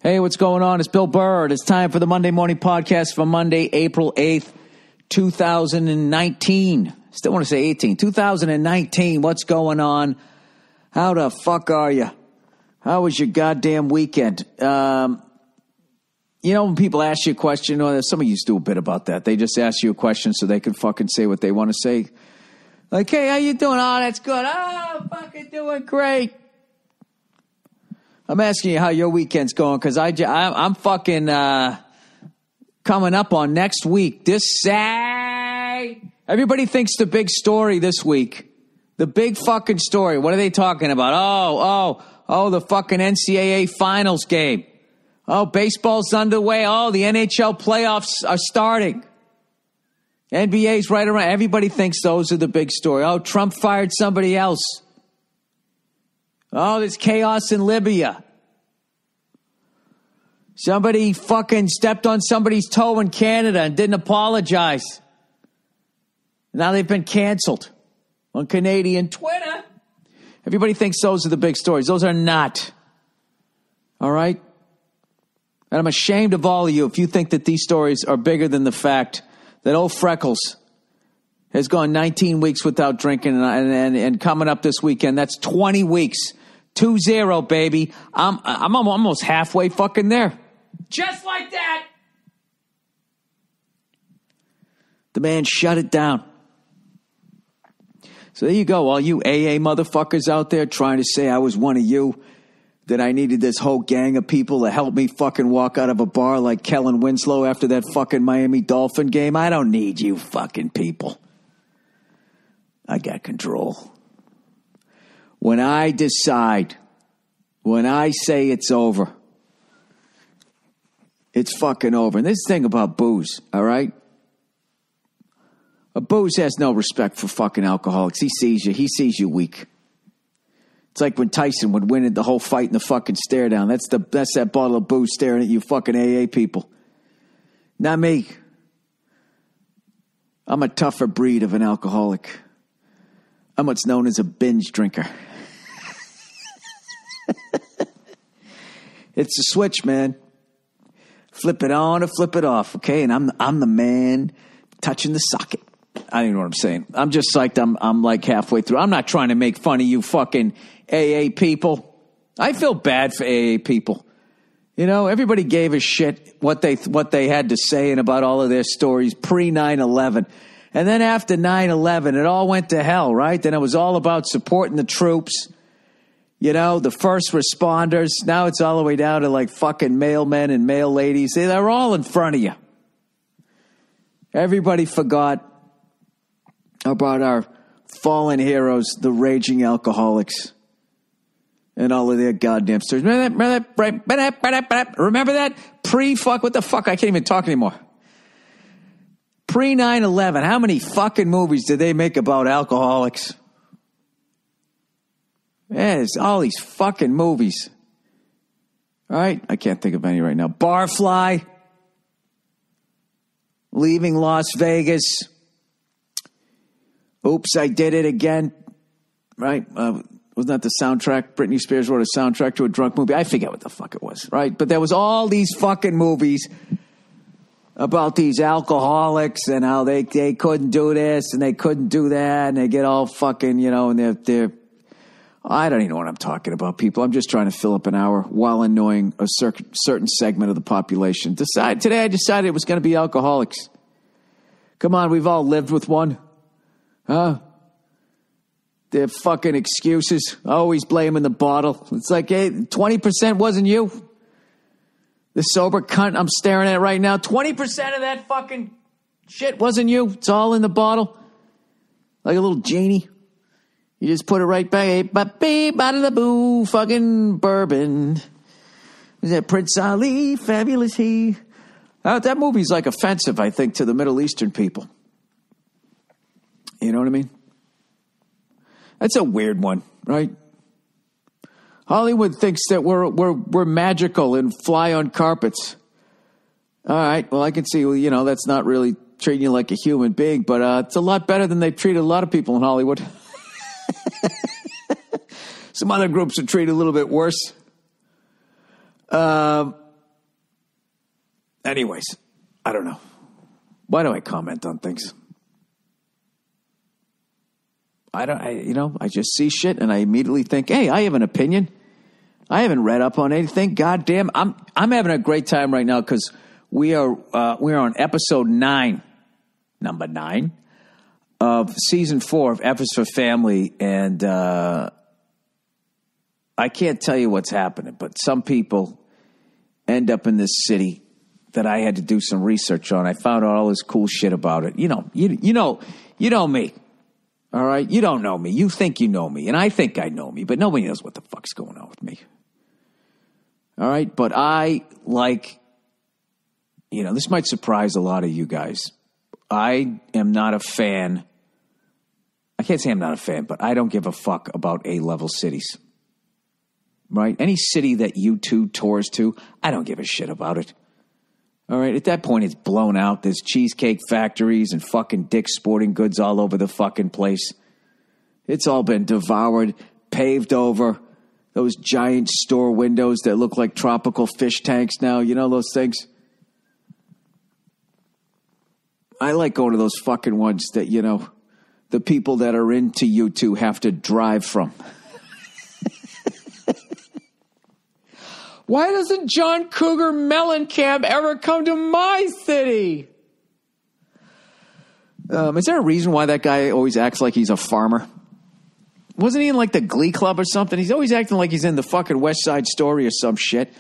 Hey, what's going on? It's Bill Burr. It's time for the Monday Morning Podcast for Monday, April 8th, 2019. Still want to say 18. 2019. What's going on? How the fuck are you? How was your goddamn weekend? When people ask you a question, or some of you do a bit about that. They just ask you a question so they can fucking say what they want to say. Like, hey, how you doing? Oh, that's good. Oh, fucking doing great. I'm asking you how your weekend's going because I'm fucking coming up on next week. This Saturday. Everybody thinks the big story this week. The big fucking story. What are they talking about? Oh, the fucking NCAA finals game. Oh, baseball's underway. Oh, the NHL playoffs are starting. NBA's right around. Everybody thinks those are the big story. Oh, Trump fired somebody else. Oh, there's chaos in Libya. Somebody fucking stepped on somebody's toe in Canada and didn't apologize. Now they've been canceled on Canadian Twitter. Everybody thinks those are the big stories. Those are not. All right? And I'm ashamed of all of you if you think that these stories are bigger than the fact that old Freckles has gone 19 weeks without drinking and coming up this weekend. That's 20 weeks. 2-0, baby. I'm almost halfway fucking there. Just like that. The man shut it down. So there you go, all you AA motherfuckers out there trying to say I was one of you, that I needed this whole gang of people to help me fucking walk out of a bar like Kellen Winslow after that fucking Miami Dolphin game. I don't need you fucking people. I got control. When I decide, when I say it's over, it's fucking over. And this thing about booze, all right? A booze has no respect for fucking alcoholics. He sees you weak. It's like when Tyson would win the whole fight in the fucking stare down. That's that bottle of booze staring at you fucking AA people. Not me. I'm a tougher breed of an alcoholic. I'm what's known as a binge drinker. It's a switch, man. Flip it on or flip it off, okay? And I'm the man touching the socket. I don't know what I'm saying. I'm just psyched. I'm like halfway through. I'm not trying to make fun of you fucking AA people. I feel bad for AA people. You know, everybody gave a shit what they had to say and about all of their stories pre 9/11. And then after 9/11, it all went to hell, right? Then it was all about supporting the troops. You know, the first responders. Now it's all the way down to like fucking mailmen and mail ladies. They're all in front of you. Everybody forgot about our fallen heroes, the raging alcoholics, and all of their goddamn stories. Remember that? Pre-fuck, what the fuck? I can't even talk anymore. Pre 9/11, how many fucking movies did they make about alcoholics? Yeah, it's all these fucking movies. All right? I can't think of any right now. Barfly. Leaving Las Vegas. Oops, I Did It Again. Right? Wasn't that the soundtrack? Britney Spears wrote a soundtrack to a drunk movie. I forget what the fuck it was, right? But there was all these fucking movies about these alcoholics and how they couldn't do this and they couldn't do that. And they get all fucking, and they're I don't even know what I'm talking about, people. I'm just trying to fill up an hour while annoying a certain segment of the population. Today I decided it was going to be alcoholics. Come on, we've all lived with one. Huh? Their fucking excuses. Always blaming the bottle. It's like, hey, 20% wasn't you. The sober cunt I'm staring at right now. 20% of that fucking shit wasn't you. It's all in the bottle. Like a little genie. You just put it right back. Bottle of boo, fucking bourbon. Is that Prince Ali? Fabulous he. That movie's like offensive, I think, to the Middle Eastern people. You know what I mean? That's a weird one, right? Hollywood thinks that we're magical and fly on carpets. All right, well, I can see, that's not really treating you like a human being, but it's a lot better than they've treated a lot of people in Hollywood. Some other groups are treated a little bit worse. Anyways, I don't know. Why do I comment on things? I just see shit and I immediately think, hey, I have an opinion. I haven't read up on anything. God damn, I'm having a great time right now because we're on episode 9, number 9 of season 4 of Efforts for Family, and I can't tell you what's happening, but some people end up in this city that I had to do some research on. I found out all this cool shit about it. You know me. All right? You don't know me. You think you know me, and I think I know me, but nobody knows what the fuck's going on with me. All right? But I like, this might surprise a lot of you guys. I am not a fan. I can't say I'm not a fan, but I don't give a fuck about A-level cities. Right? Any city that U2 tours to, I don't give a shit about it. All right? At that point, it's blown out. There's cheesecake factories and fucking Dick's Sporting Goods all over the fucking place. It's all been devoured, paved over. Those giant store windows that look like tropical fish tanks now. You know those things? I like going to those fucking ones that, the people that are into U2 have to drive from. Why doesn't John Cougar Mellencamp ever come to my city? Is there a reason why that guy always acts like he's a farmer? Wasn't he in like the Glee Club or something? He's always acting like he's in the fucking West Side Story or some shit.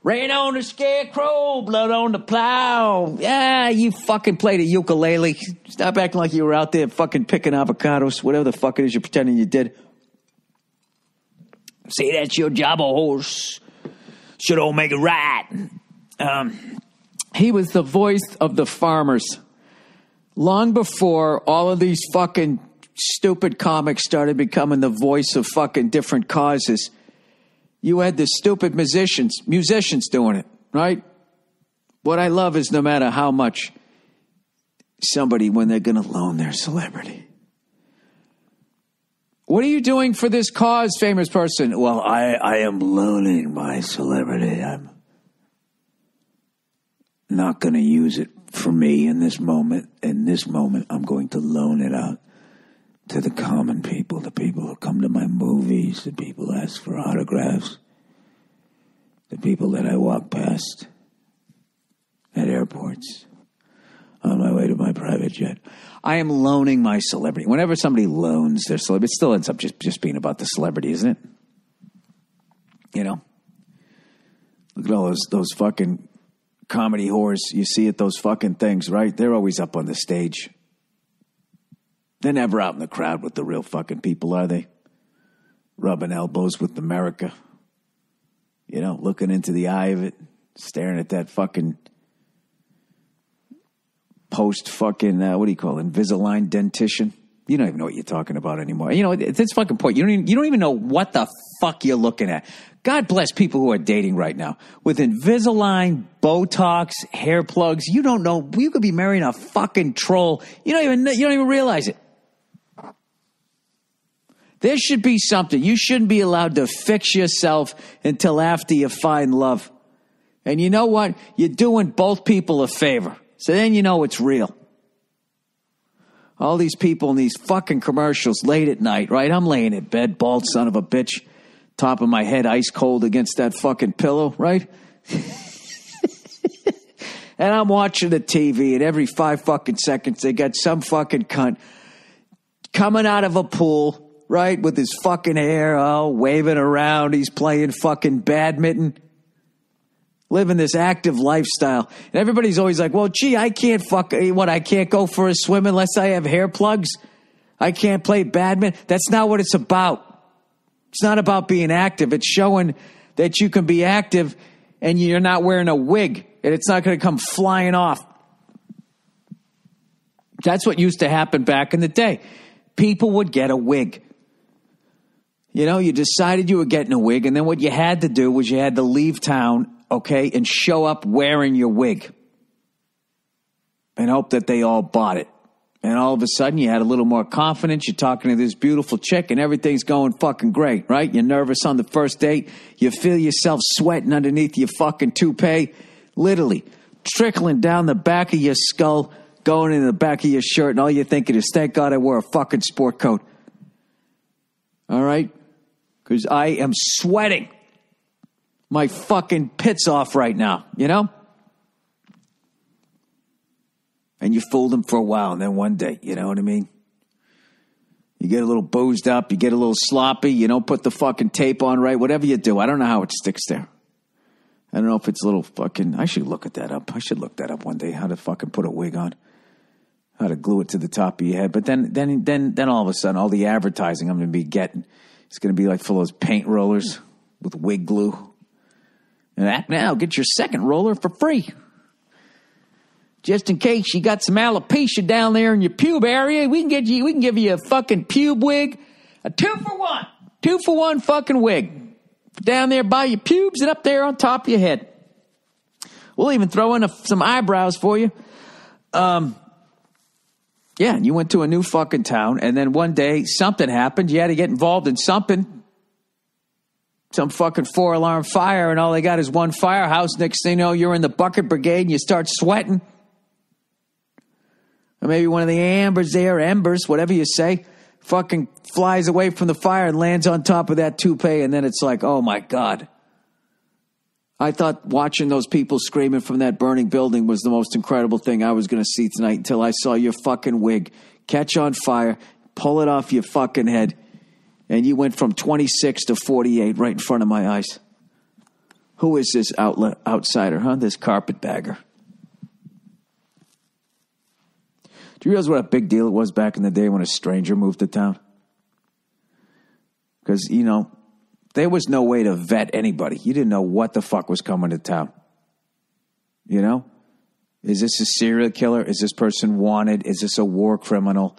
Rain on the scarecrow, blood on the plow. Yeah, you fucking played a ukulele. Stop acting like you were out there fucking picking avocados, whatever the fuck it is you're pretending you did. Say that's your job, a horse. Should all make it right. He was the voice of the farmers. Long before all of these fucking stupid comics started becoming the voice of fucking different causes, you had the stupid musicians doing it, right? What I love is no matter how much somebody, when they're going to loan their celebrity. What are you doing for this cause, famous person? Well, I am loaning my celebrity. I'm not going to use it for me in this moment. In this moment, I'm going to loan it out to the common people, the people who come to my movies, the people who ask for autographs, the people that I walk past at airports on my way to my private jet. I am loaning my celebrity. Whenever somebody loans their celebrity, it still ends up just being about the celebrity, isn't it? Look at all those fucking comedy whores you see at those fucking things, right? They're always up on the stage. They're never out in the crowd with the real fucking people, are they? Rubbing elbows with America. Looking into the eye of it, staring at that fucking post-fucking, what do you call it, Invisalign dentition. You don't even know what you're talking about anymore. At this fucking point, you don't even know what the fuck you're looking at. God bless people who are dating right now. With Invisalign, Botox, hair plugs, you don't know. You could be marrying a fucking troll. You don't even realize it. There should be something. You shouldn't be allowed to fix yourself until after you find love. And you know what? You're doing both people a favor. So then you know it's real. All these people in these fucking commercials late at night, right? I'm laying in bed, bald son of a bitch, top of my head ice cold against that fucking pillow, right? And I'm watching the TV, and every 5 fucking seconds they got some fucking cunt coming out of a pool, right, with his fucking hair all waving around. He's playing fucking badminton. Living this active lifestyle. And everybody's always like, well, gee, I can't I can't go for a swim unless I have hair plugs? I can't play badminton? That's not what it's about. It's not about being active. It's showing that you can be active and you're not wearing a wig and it's not going to come flying off. That's what used to happen back in the day. People would get a wig. You decided you were getting a wig, and then what you had to do was you had to leave town, okay, and show up wearing your wig and hope that they all bought it. And all of a sudden, you had a little more confidence. You're talking to this beautiful chick, and everything's going fucking great, right? You're nervous on the first date. You feel yourself sweating underneath your fucking toupee. Literally, trickling down the back of your skull, going in the back of your shirt, and all you're thinking is, thank God I wore a fucking sport coat. All right? Because I am sweating my fucking pits off right now, you know? And you fooled them for a while, and then one day, you know what I mean? You get a little boozed up, you get a little sloppy, you don't put the fucking tape on right, whatever you do. I don't know how it sticks there. I don't know if it's a little fucking, I should look at that up. I should look that up one day, how to fucking put a wig on. How to glue it to the top of your head. But then all of a sudden, all the advertising I'm going to be getting, it's going to be like full of those paint rollers with wig glue. And act now, get your second roller for free. Just in case you got some alopecia down there in your pube area, we can give you a fucking pube wig. A 2-for-1. 2-for-1 fucking wig. Down there by your pubes and up there on top of your head. We'll even throw in some eyebrows for you. Yeah, and you went to a new fucking town, and then one day something happened. You had to get involved in something. Some fucking 4-alarm fire, and all they got is one firehouse. Next thing you know, you're in the bucket brigade, and you start sweating. Or maybe one of the embers, whatever you say, fucking flies away from the fire and lands on top of that toupee, and then it's like, oh my God. I thought watching those people screaming from that burning building was the most incredible thing I was going to see tonight until I saw your fucking wig catch on fire, pull it off your fucking head, and you went from 26 to 48 right in front of my eyes. Who is this outsider, huh? This carpetbagger. Do you realize what a big deal it was back in the day when a stranger moved to town? Because, you know, there was no way to vet anybody. You didn't know what the fuck was coming to town. You know? Is this a serial killer? Is this person wanted? Is this a war criminal?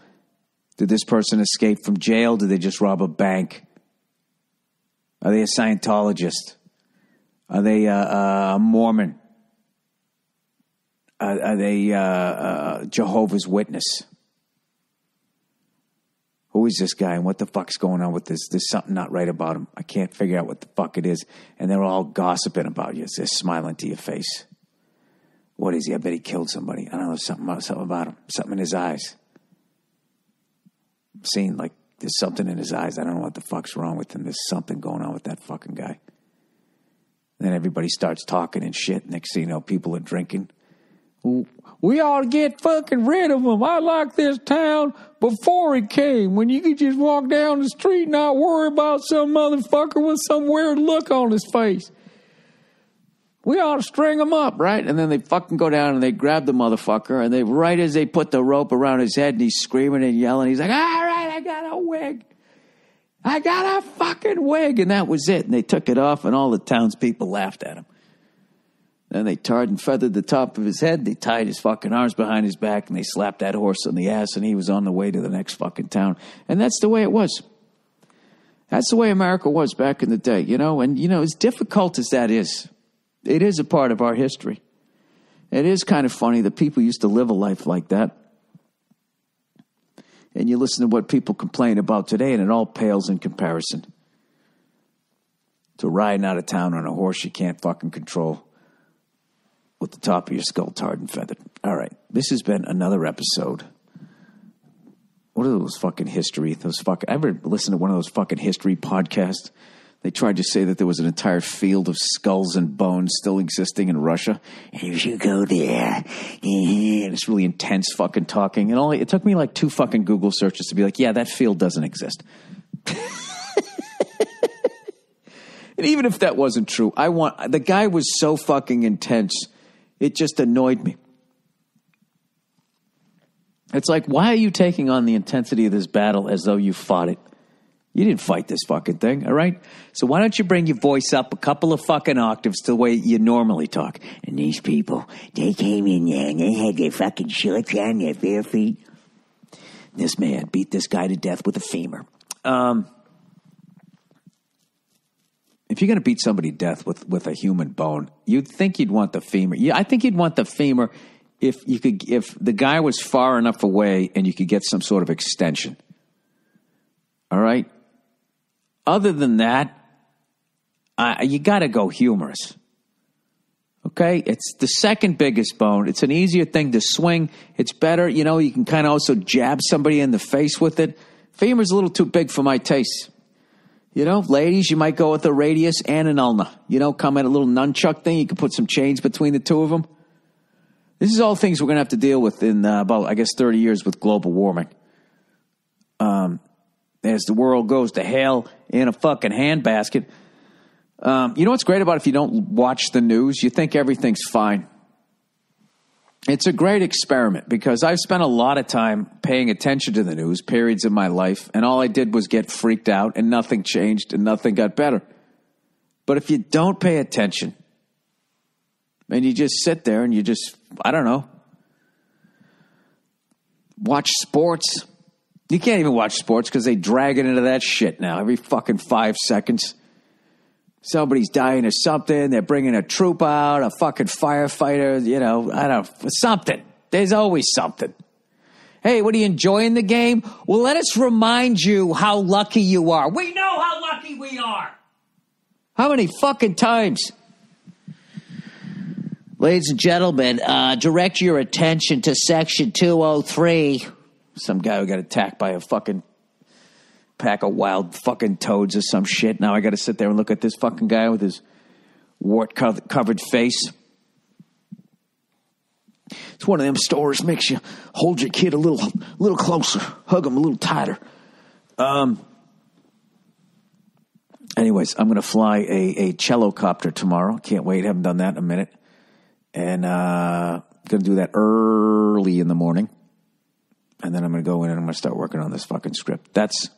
Did this person escape from jail? Did they just rob a bank? Are they a Scientologist? Are they a Mormon? Are they Jehovah's Witness? Who is this guy and what the fuck's going on with this? There's something not right about him. I can't figure out what the fuck it is. And they're all gossiping about you. They're smiling to your face. What is he? I bet he killed somebody. I don't know, something about him. Something in his eyes. I'm seeing like there's something in his eyes. I don't know what the fuck's wrong with him. There's something going on with that fucking guy. And then everybody starts talking and shit. Next thing you know, people are drinking. We ought to get fucking rid of him. I like this town before he came, when you could just walk down the street and not worry about some motherfucker with some weird look on his face. We ought to string him up, right? And then they fucking go down and they grab the motherfucker, and they, right as they put the rope around his head and he's screaming and yelling, he's like, all right, I got a wig. I got a fucking wig. And that was it. And they took it off, and all the townspeople laughed at him. Then they tarred and feathered the top of his head. They tied his fucking arms behind his back, and they slapped that horse on the ass, and he was on the way to the next fucking town. And that's the way it was. That's the way America was back in the day, you know? And, you know, as difficult as that is, it is a part of our history. It is kind of funny that people used to live a life like that. And you listen to what people complain about today, and it all pales in comparison to riding out of town on a horse you can't fucking control, with the top of your skull tarred and feathered. All right. This has been another episode. What are those fucking history? I ever listened to one of those fucking history podcasts? They tried to say that there was an entire field of skulls and bones still existing in Russia. And you should go there. And it's really intense fucking talking. And it took me like 2 fucking Google searches to be like, yeah, that field doesn't exist. And even if that wasn't true, the guy was so fucking intense. It just annoyed me. It's like, why are you taking on the intensity of this battle as though you fought it? You didn't fight this fucking thing, all right? So why don't you bring your voice up a couple of fucking octaves to the way you normally talk? And these people, they came in there and they had their fucking shorts on, their bare feet. This man beat this guy to death with a femur. If you're going to beat somebody to death with a human bone, you'd think you'd want the femur. Yeah, I think you'd want the femur if the guy was far enough away and you could get some sort of extension. All right? Other than that, you got to go humerus. Okay? It's the second biggest bone. It's an easier thing to swing. It's better. You know, you can kind of also jab somebody in the face with it. Femur's a little too big for my taste. You know, ladies, you might go with a radius and an ulna. You know, come at a little nunchuck thing. You can put some chains between the two of them. This is all things we're going to have to deal with in about, I guess, 30 years with global warming. As the world goes to hell in a fucking handbasket. You know what's great about if you don't watch the news? You think everything's fine. It's a great experiment because I've spent a lot of time paying attention to the news, periods in my life, and all I did was get freaked out and nothing changed and nothing got better. But if you don't pay attention and you just sit there and you just, I don't know, watch sports. You can't even watch sports because they drag it into that shit now every fucking 5 seconds. Somebody's dying of something. They're bringing a troop out, a fucking firefighter, you know, I don't know, something. There's always something. Hey, what are you enjoying the game? Well, let us remind you how lucky you are. We know how lucky we are. How many fucking times? Ladies and gentlemen, direct your attention to section 203. Some guy who got attacked by a fucking pack of wild fucking toads or some shit. Now I got to sit there and look at this fucking guy with his wart-covered face. It's one of them stores makes you hold your kid a little closer, hug him a little tighter. Anyways, I'm going to fly a cellocopter tomorrow. Can't wait. Haven't done that in a minute. And going to do that early in the morning. And then I'm going to go in and I'm going to start working on this fucking script. That's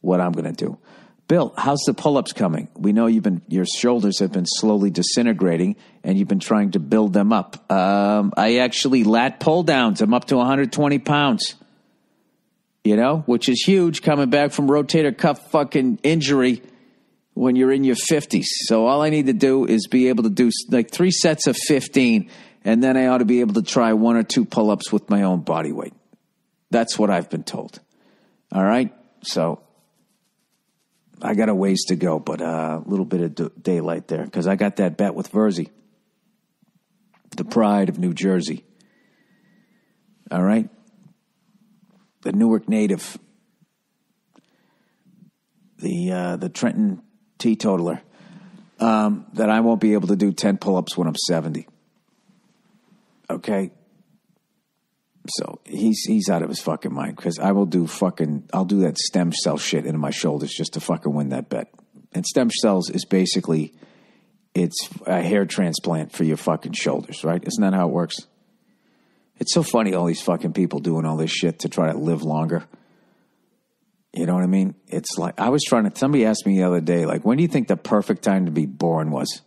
what I'm going to do. Bill, how's the pull-ups coming? We know your shoulders have been slowly disintegrating and you've been trying to build them up. I actually lat pull downs. I'm up to 120 pounds, you know, which is huge coming back from rotator cuff fucking injury when you're in your 50s. So all I need to do is be able to do like 3 sets of 15 and then I ought to be able to try 1 or 2 pull-ups with my own body weight. That's what I've been told. All right? So I got a ways to go, but a little bit of daylight there because I got that bet with Verzi, the pride of New Jersey. All right? The Newark native, the Trenton teetotaler, that I won't be able to do 10 pull-ups when I'm 70. Okay? So he's out of his fucking mind because I'll do that stem cell shit into my shoulders just to fucking win that bet. And stem cells is basically, it's a hair transplant for your fucking shoulders, right? Isn't that how it works? It's so funny, all these fucking people doing all this shit to try to live longer. You know what I mean? It's like, somebody asked me the other day, like, when do you think the perfect time to be born was?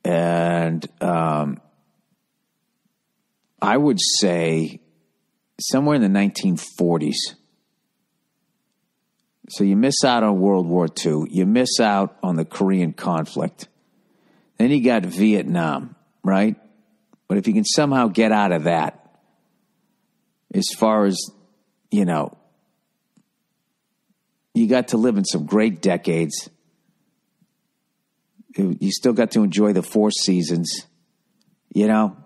And, I would say somewhere in the 1940s. So you miss out on World War II. You miss out on the Korean conflict. Then you got Vietnam, right? But if you can somehow get out of that, as far as, you know, you got to live in some great decades. You still got to enjoy the 4 seasons, you know.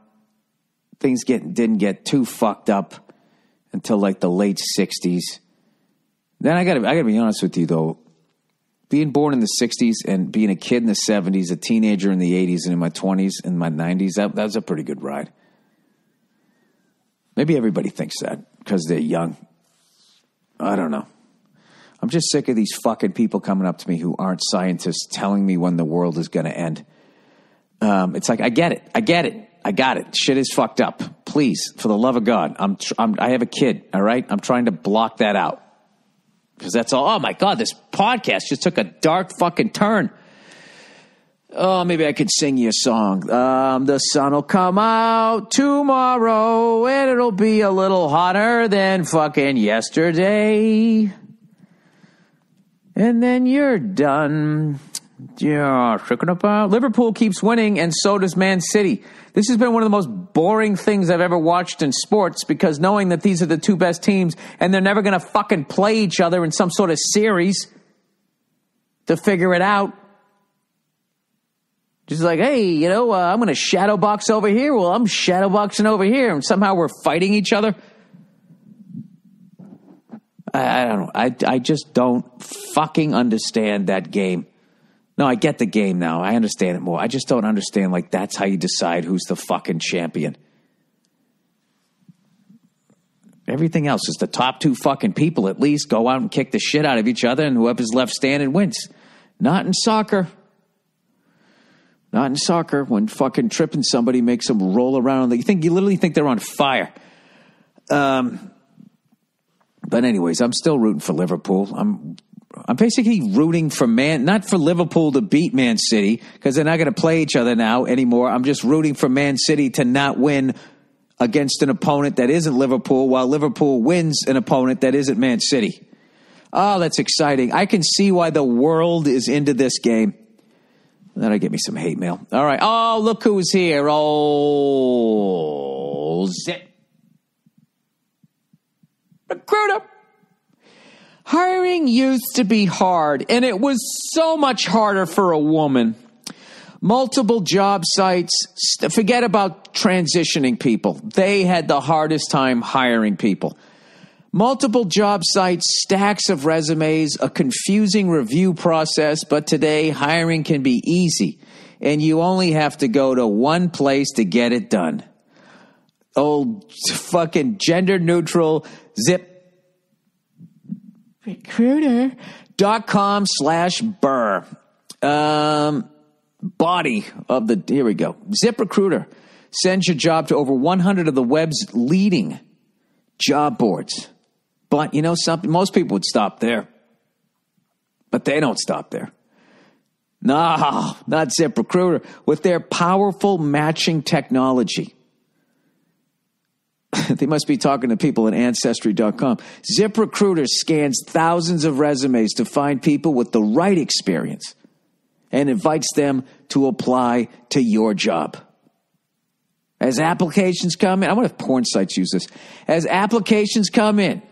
Things didn't get too fucked up until like the late 60s. Then I gotta be honest with you though, being born in the 60s and being a kid in the 70s, a teenager in the 80s, and in my 20s and my 90s, that was a pretty good ride. Maybe everybody thinks that because they're young. I don't know. I'm just sick of these fucking people coming up to me who aren't scientists telling me when the world is going to end. It's like, I get it. I got it. Shit is fucked up. Please, for the love of God, I have a kid, all right? I'm trying to block that out. Because that's all. Oh, my God, this podcast just took a dark fucking turn. Oh, maybe I could sing you a song. The sun will come out tomorrow, and it'll be a little hotter than fucking yesterday. And then you're done. Yeah, talking about Liverpool keeps winning, and so does Man City. This has been one of the most boring things I've ever watched in sports because knowing that these are the 2 best teams and they're never going to fucking play each other in some sort of series to figure it out. Just like, hey, I'm going to shadow box over here. Well, I'm shadow boxing over here. And somehow we're fighting each other. I don't know. I just don't fucking understand that game. No, I get the game now. I understand it more. I just don't understand, like, that's how you decide who's the fucking champion. Everything else is the top 2 fucking people at least go out and kick the shit out of each other, and whoever's left standing wins. Not in soccer. Not in soccer when fucking tripping somebody makes them roll around. You literally think they're on fire. But anyways, I'm still rooting for Liverpool. I'm basically rooting for not for Liverpool to beat Man City, because they're not going to play each other now anymore. I'm just rooting for Man City to not win against an opponent that isn't Liverpool, while Liverpool wins an opponent that isn't Man City. Oh, that's exciting. I can see why the world is into this game. That'll get me some hate mail. All right. Oh, look who's here. Oh, Zip Recruiter. Hiring used to be hard, and it was so much harder for a woman. Multiple job sites, forget about transitioning people. They had the hardest time hiring people. Multiple job sites, stacks of resumes, a confusing review process, but today hiring can be easy, and you only have to go to one place to get it done. Old fucking gender-neutral ZipRecruiter.com/Burr. Body of the, here we go. ZipRecruiter sends your job to over 100 of the web's leading job boards. But you know something? Most people would stop there. But they don't stop there. No, not ZipRecruiter. With their powerful matching technology. They must be talking to people at Ancestry.com. ZipRecruiter scans thousands of resumes to find people with the right experience and invites them to apply to your job. As applications come in, I wonder if porn sites use this. As applications come in,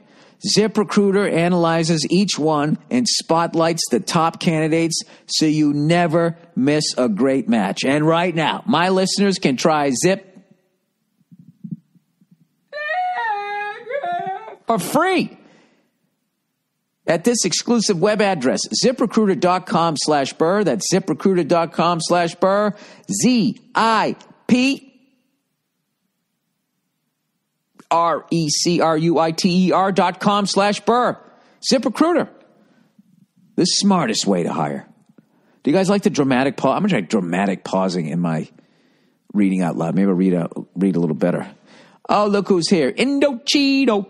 ZipRecruiter analyzes each one and spotlights the top candidates so you never miss a great match. And right now, my listeners can try Zip for free at this exclusive web address, ZipRecruiter.com/Burr. That's ZipRecruiter.com/Burr. ZipRecruiter.com/Burr. ZipRecruiter. The smartest way to hire. Do you guys like the dramatic pause? I'm going to try dramatic pausing in my reading out loud. Maybe I'll read a little better. Oh, look who's here. Indochino.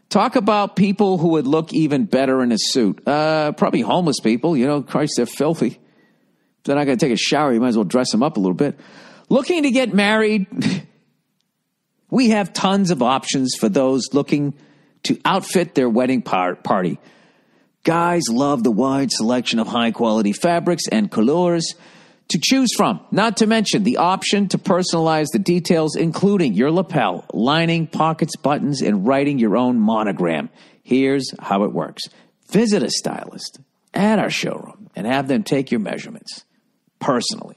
Talk about people who would look even better in a suit. Probably homeless people. Christ, they're filthy. If they're not going to take a shower, you might as well dress them up a little bit. Looking to get married? We have tons of options for those looking to outfit their wedding party. Guys love the wide selection of high-quality fabrics and couleurs to choose from, not to mention the option to personalize the details, including your lapel, lining, pockets, buttons, and writing your own monogram. Here's how it works. Visit a stylist at our showroom and have them take your measurements personally.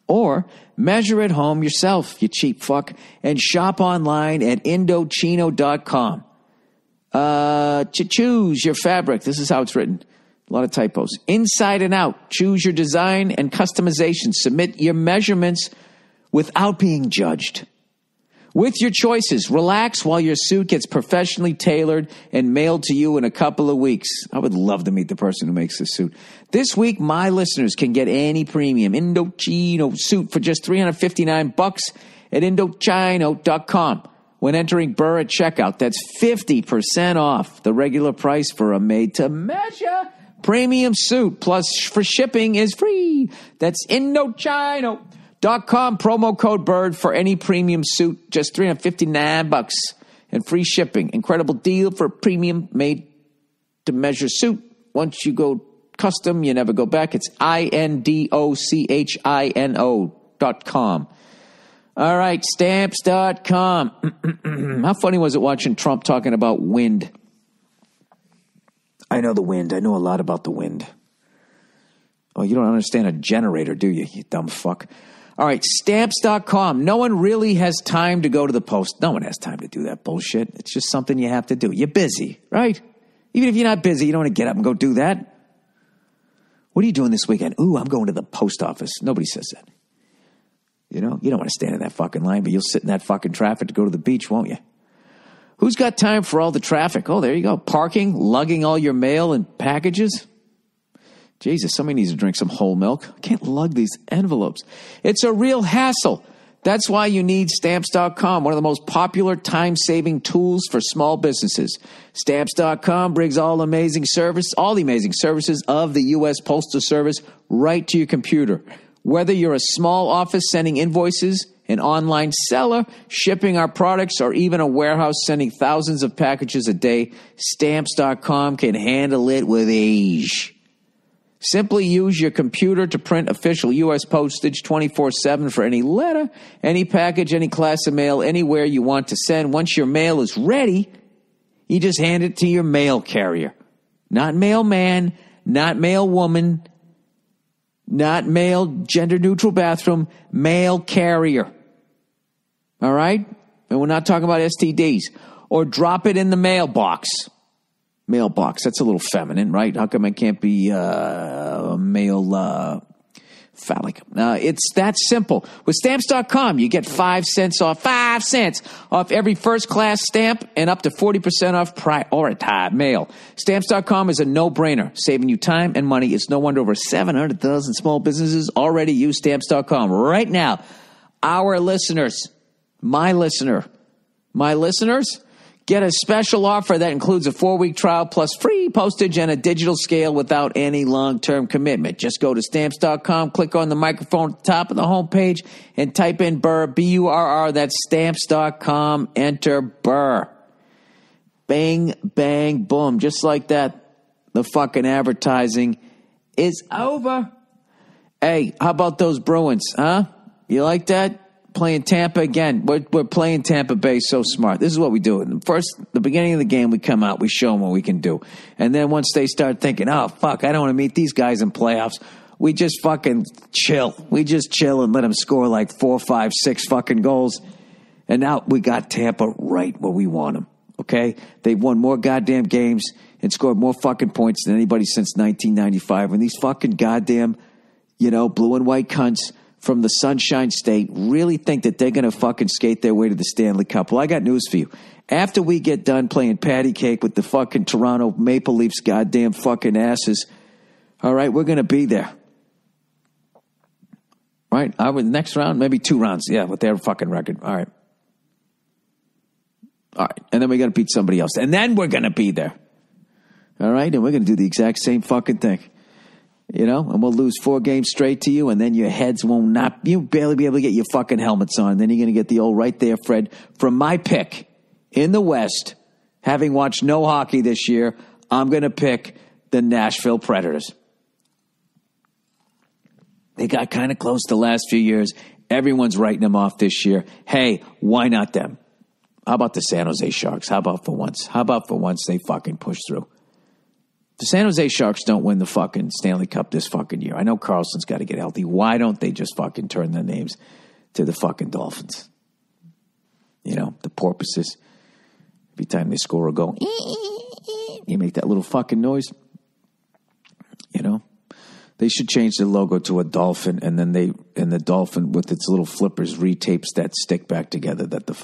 Or measure at home yourself, you cheap fuck, and shop online at Indochino.com. To choose your fabric. This is how it's written. A lot of typos. Inside and out. Choose your design and customization. Submit your measurements without being judged. With your choices, relax while your suit gets professionally tailored and mailed to you in a couple of weeks. I would love to meet the person who makes this suit. This week, my listeners can get any premium Indochino suit for just $359 at Indochino.com. When entering Burr at checkout, that's 50% off the regular price for a made-to-measure premium suit. Plus, for shipping is free. That's Indochino.com. Promo code BIRD for any premium suit, just $359 and free shipping. Incredible deal for a premium made-to-measure suit. Once you go custom, you never go back. It's Indochino.com. All right, Stamps.com. How funny was it watching Trump talking about wind? I know the wind. I know a lot about the wind. Oh, you don't understand a generator, do you, you dumb fuck? All right, Stamps.com. No one really has time to go to the post. No one has time to do that bullshit. It's just something you have to do. You're busy, right? Even if you're not busy, you don't want to get up and go do that. What are you doing this weekend? Ooh, I'm going to the post office. Nobody says that. You know, you don't want to stand in that fucking line, but you'll sit in that fucking traffic to go to the beach, won't you? Who's got time for all the traffic? Oh, there you go. Parking, lugging all your mail and packages. Jesus, somebody needs to drink some whole milk. I can't lug these envelopes. It's a real hassle. That's why you need Stamps.com, one of the most popular time-saving tools for small businesses. Stamps.com brings all the amazing services of the U.S. Postal Service right to your computer. Whether you're a small office sending invoices, an online seller shipping our products, or even a warehouse sending thousands of packages a day, Stamps.com can handle it with ease. Simply use your computer to print official U.S. postage 24/7 for any letter, any package, any class of mail, anywhere you want to send. Once your mail is ready, you just hand it to your mail carrier. Not mailman, not mailwoman, not mail gender-neutral bathroom, mail carrier. All right? And we're not talking about STDs. Or drop it in the mailbox. Mailbox, that's a little feminine, right? How come it can't be male phallic? It's that simple. With Stamps.com, you get 5 cents off every first-class stamp and up to 40% off prioritized mail. Stamps.com is a no-brainer, saving you time and money. It's no wonder over 700,000 small businesses already use Stamps.com. Right now, our listeners, my listeners, get a special offer that includes a 4-week trial plus free postage and a digital scale without any long-term commitment. Just go to Stamps.com, click on the microphone at the top of the homepage, and type in Burr, B-U-R-R. That's Stamps.com. Enter Burr. Bang, bang, boom. Just like that, the fucking advertising is over. Hey, how about those Bruins, huh? You like that? Playing Tampa again. We're playing Tampa Bay so smart. This is what we do. The beginning of the game, we come out, we show them what we can do. And then once they start thinking, oh, fuck, I don't want to meet these guys in playoffs, we just fucking chill. We just chill and let them score like 4, 5, 6 fucking goals. And now we got Tampa right where we want them. Okay? They've won more goddamn games and scored more fucking points than anybody since 1995. And these fucking goddamn, blue and white cunts from the Sunshine State really think that they're going to fucking skate their way to the Stanley Cup. Well, I got news for you. After we get done playing patty cake with the fucking Toronto Maple Leafs goddamn fucking asses, all right, we're going to be there. Right? The next round, maybe 2 rounds. Yeah, with their fucking record. All right. And then we got to beat somebody else. And then we're going to be there. All right? And we're going to do the exact same fucking thing. And we'll lose 4 games straight to you, and then your heads you'll barely be able to get your fucking helmets on. Then you're going to get the old right there, Fred. From my pick in the West, having watched no hockey this year, I'm going to pick the Nashville Predators. They got kind of close the last few years. Everyone's writing them off this year. Hey, why not them? How about the San Jose Sharks? How about for once? They fucking push through? The San Jose Sharks don't win the fucking Stanley Cup this fucking year. I know Carlson's got to get healthy. Why don't they just fucking turn their names to the fucking Dolphins? The porpoises. Every time they score a goal, you make that little fucking noise. They should change the logo to a dolphin, and then the dolphin with its little flippers retapes that stick back together that the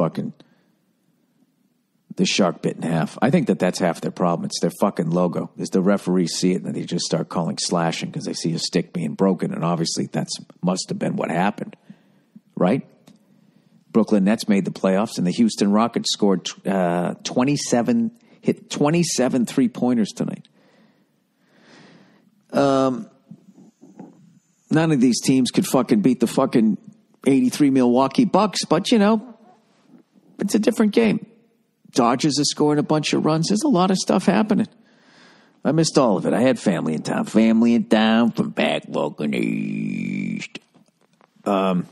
shark bit in half. I think that's half their problem. It's their fucking logo. Is the referees see it and then they just start calling slashing because they see a stick being broken, and obviously must have been what happened, right? Brooklyn Nets made the playoffs, and the Houston Rockets scored 27 3-pointers tonight. None of these teams could fucking beat the fucking 83 Milwaukee Bucks, but it's a different game. Dodgers are scoring a bunch of runs. There's a lot of stuff happening. I missed all of it. I had family in town. From back walking east. All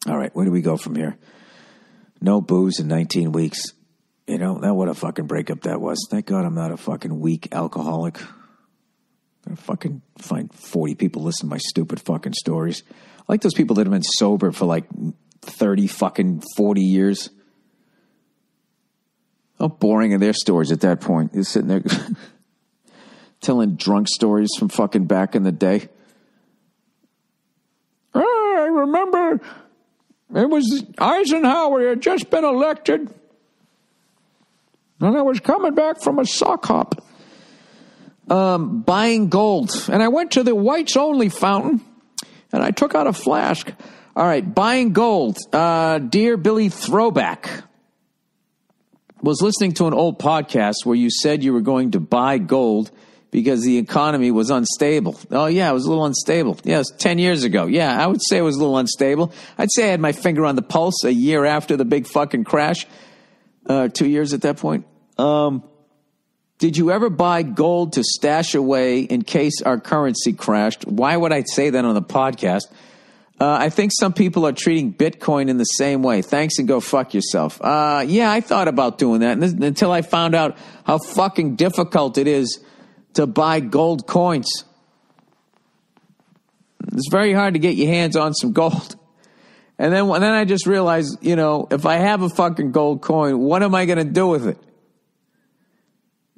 right, where do we go from here? No booze in 19 weeks. That what a fucking breakup that was. Thank God I'm not a fucking weak alcoholic. I fucking find 40 people listen to my stupid fucking stories. I like those people that have been sober for like 30 fucking 40 years. How boring are their stories at that point? You're sitting there telling drunk stories from fucking back in the day. I remember it was Eisenhower had just been elected. And I was coming back from a sock hop. Buying gold. And I went to the whites only fountain and I took out a flask. All right, buying gold. Dear Billy Throwback. Was listening to an old podcast where you said you were going to buy gold because the economy was unstable. Oh, yeah, it was a little unstable. Yeah, it was 10 years ago. Yeah, I would say it was a little unstable. I'd say I had my finger on the pulse a year after the big fucking crash. 2 years at that point. Did you ever buy gold to stash away in case our currency crashed? Why would I say that on the podcast? I think some people are treating Bitcoin in the same way. Thanks and go fuck yourself. Yeah, I thought about doing that until I found out how fucking difficult it is to buy gold coins. It's very hard to get your hands on some gold. And then I just realized, if I have a fucking gold coin, what am I going to do with it?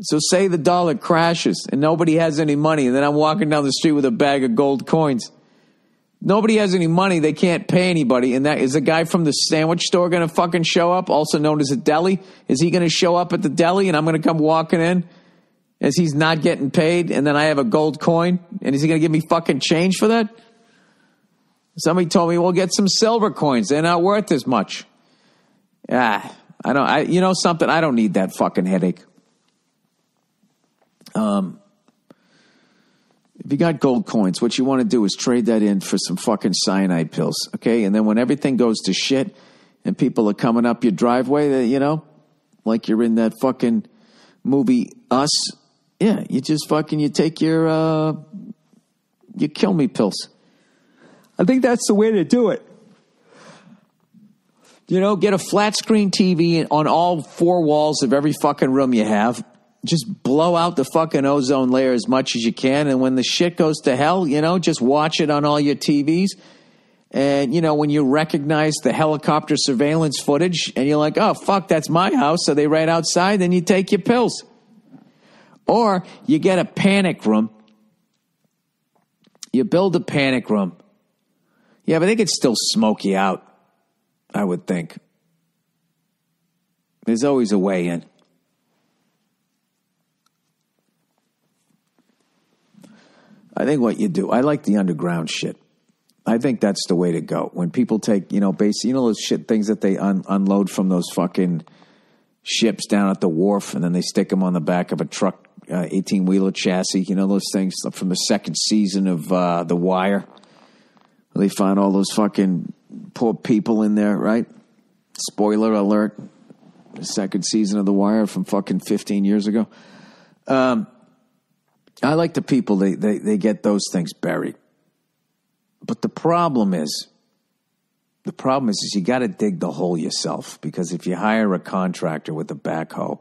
So say the dollar crashes and nobody has any money, and then I'm walking down the street with a bag of gold coins. Nobody has any money. They can't pay anybody. And that is the guy from the sandwich store going to fucking show up, also known as a deli? Is he going to show up at the deli and I'm going to come walking in as he's not getting paid and then I have a gold coin? And is he going to give me fucking change for that? Somebody told me, well, get some silver coins. They're not worth as much. You know something? I don't need that fucking headache. If you got gold coins, what you want to do is trade that in for some fucking cyanide pills, okay? And then when everything goes to shit and people are coming up your driveway, like you're in that fucking movie Us, yeah, you just fucking, you take your kill me pills. I think that's the way to do it. Get a flat screen TV on all four walls of every fucking room you have. Just blow out the fucking ozone layer as much as you can. And when the shit goes to hell, just watch it on all your TVs. And, when you recognize the helicopter surveillance footage and you're like, oh, fuck, that's my house. Are they right outside? Then you take your pills. Or you get a panic room. You build a panic room. Yeah, but they could still smoke you out, I would think. There's always a way in. I think what you do, I like the underground shit. I think that's the way to go. When people take, those shit things that they unload from those fucking ships down at the wharf, and then they stick them on the back of a truck, 18-wheeler chassis. Those things from the second season of The Wire. They find all those fucking poor people in there, right? Spoiler alert. The second season of The Wire from fucking 15 years ago. I like the people, they get those things buried. But the problem is you got to dig the hole yourself. Because if you hire a contractor with a backhoe,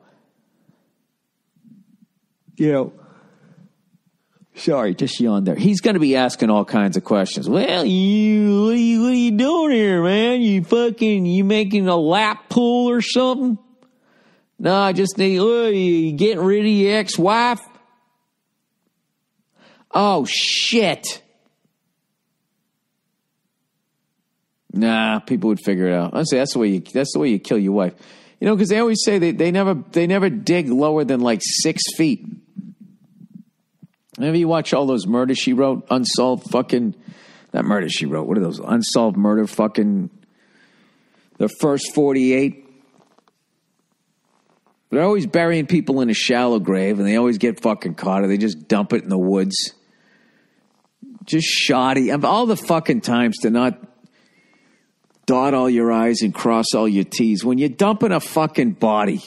sorry, just yawned there. He's going to be asking all kinds of questions. Well, what are you doing here, man? You making a lap pool or something? No, I just need, you getting rid of your ex-wife? Oh, shit. Nah, people would figure it out. Honestly, that's the way you kill your wife. Because they always say they never dig lower than like 6 feet. Whenever you watch all those Murder, She Wrote, unsolved fucking, not Murder, She Wrote, what are those? Unsolved murder fucking, the first 48. They're always burying people in a shallow grave, and they always get fucking caught, or they just dump it in the woods. Just shoddy. All the fucking times to not dot all your I's and cross all your T's. When you're dumping a fucking body,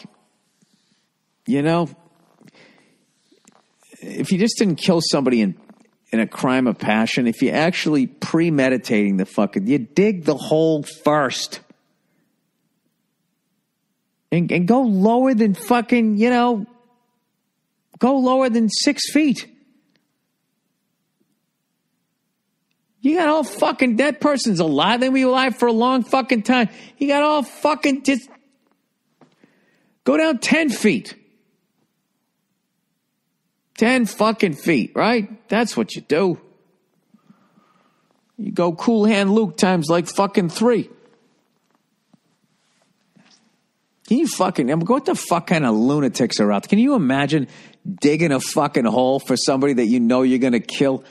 if you just didn't kill somebody in a crime of passion, if you're actually premeditating the fucking, you dig the hole first. And go lower than fucking, go lower than 6 feet. You got all fucking, that person's alive. They be alive for a long fucking time. You got all fucking, just go down 10 feet. 10 fucking feet, right? That's what you do. You go Cool Hand Luke times like fucking 3. Can you fucking, what the fuck kind of lunatics are out there? Can you imagine digging a fucking hole for somebody that you know you're going to kill?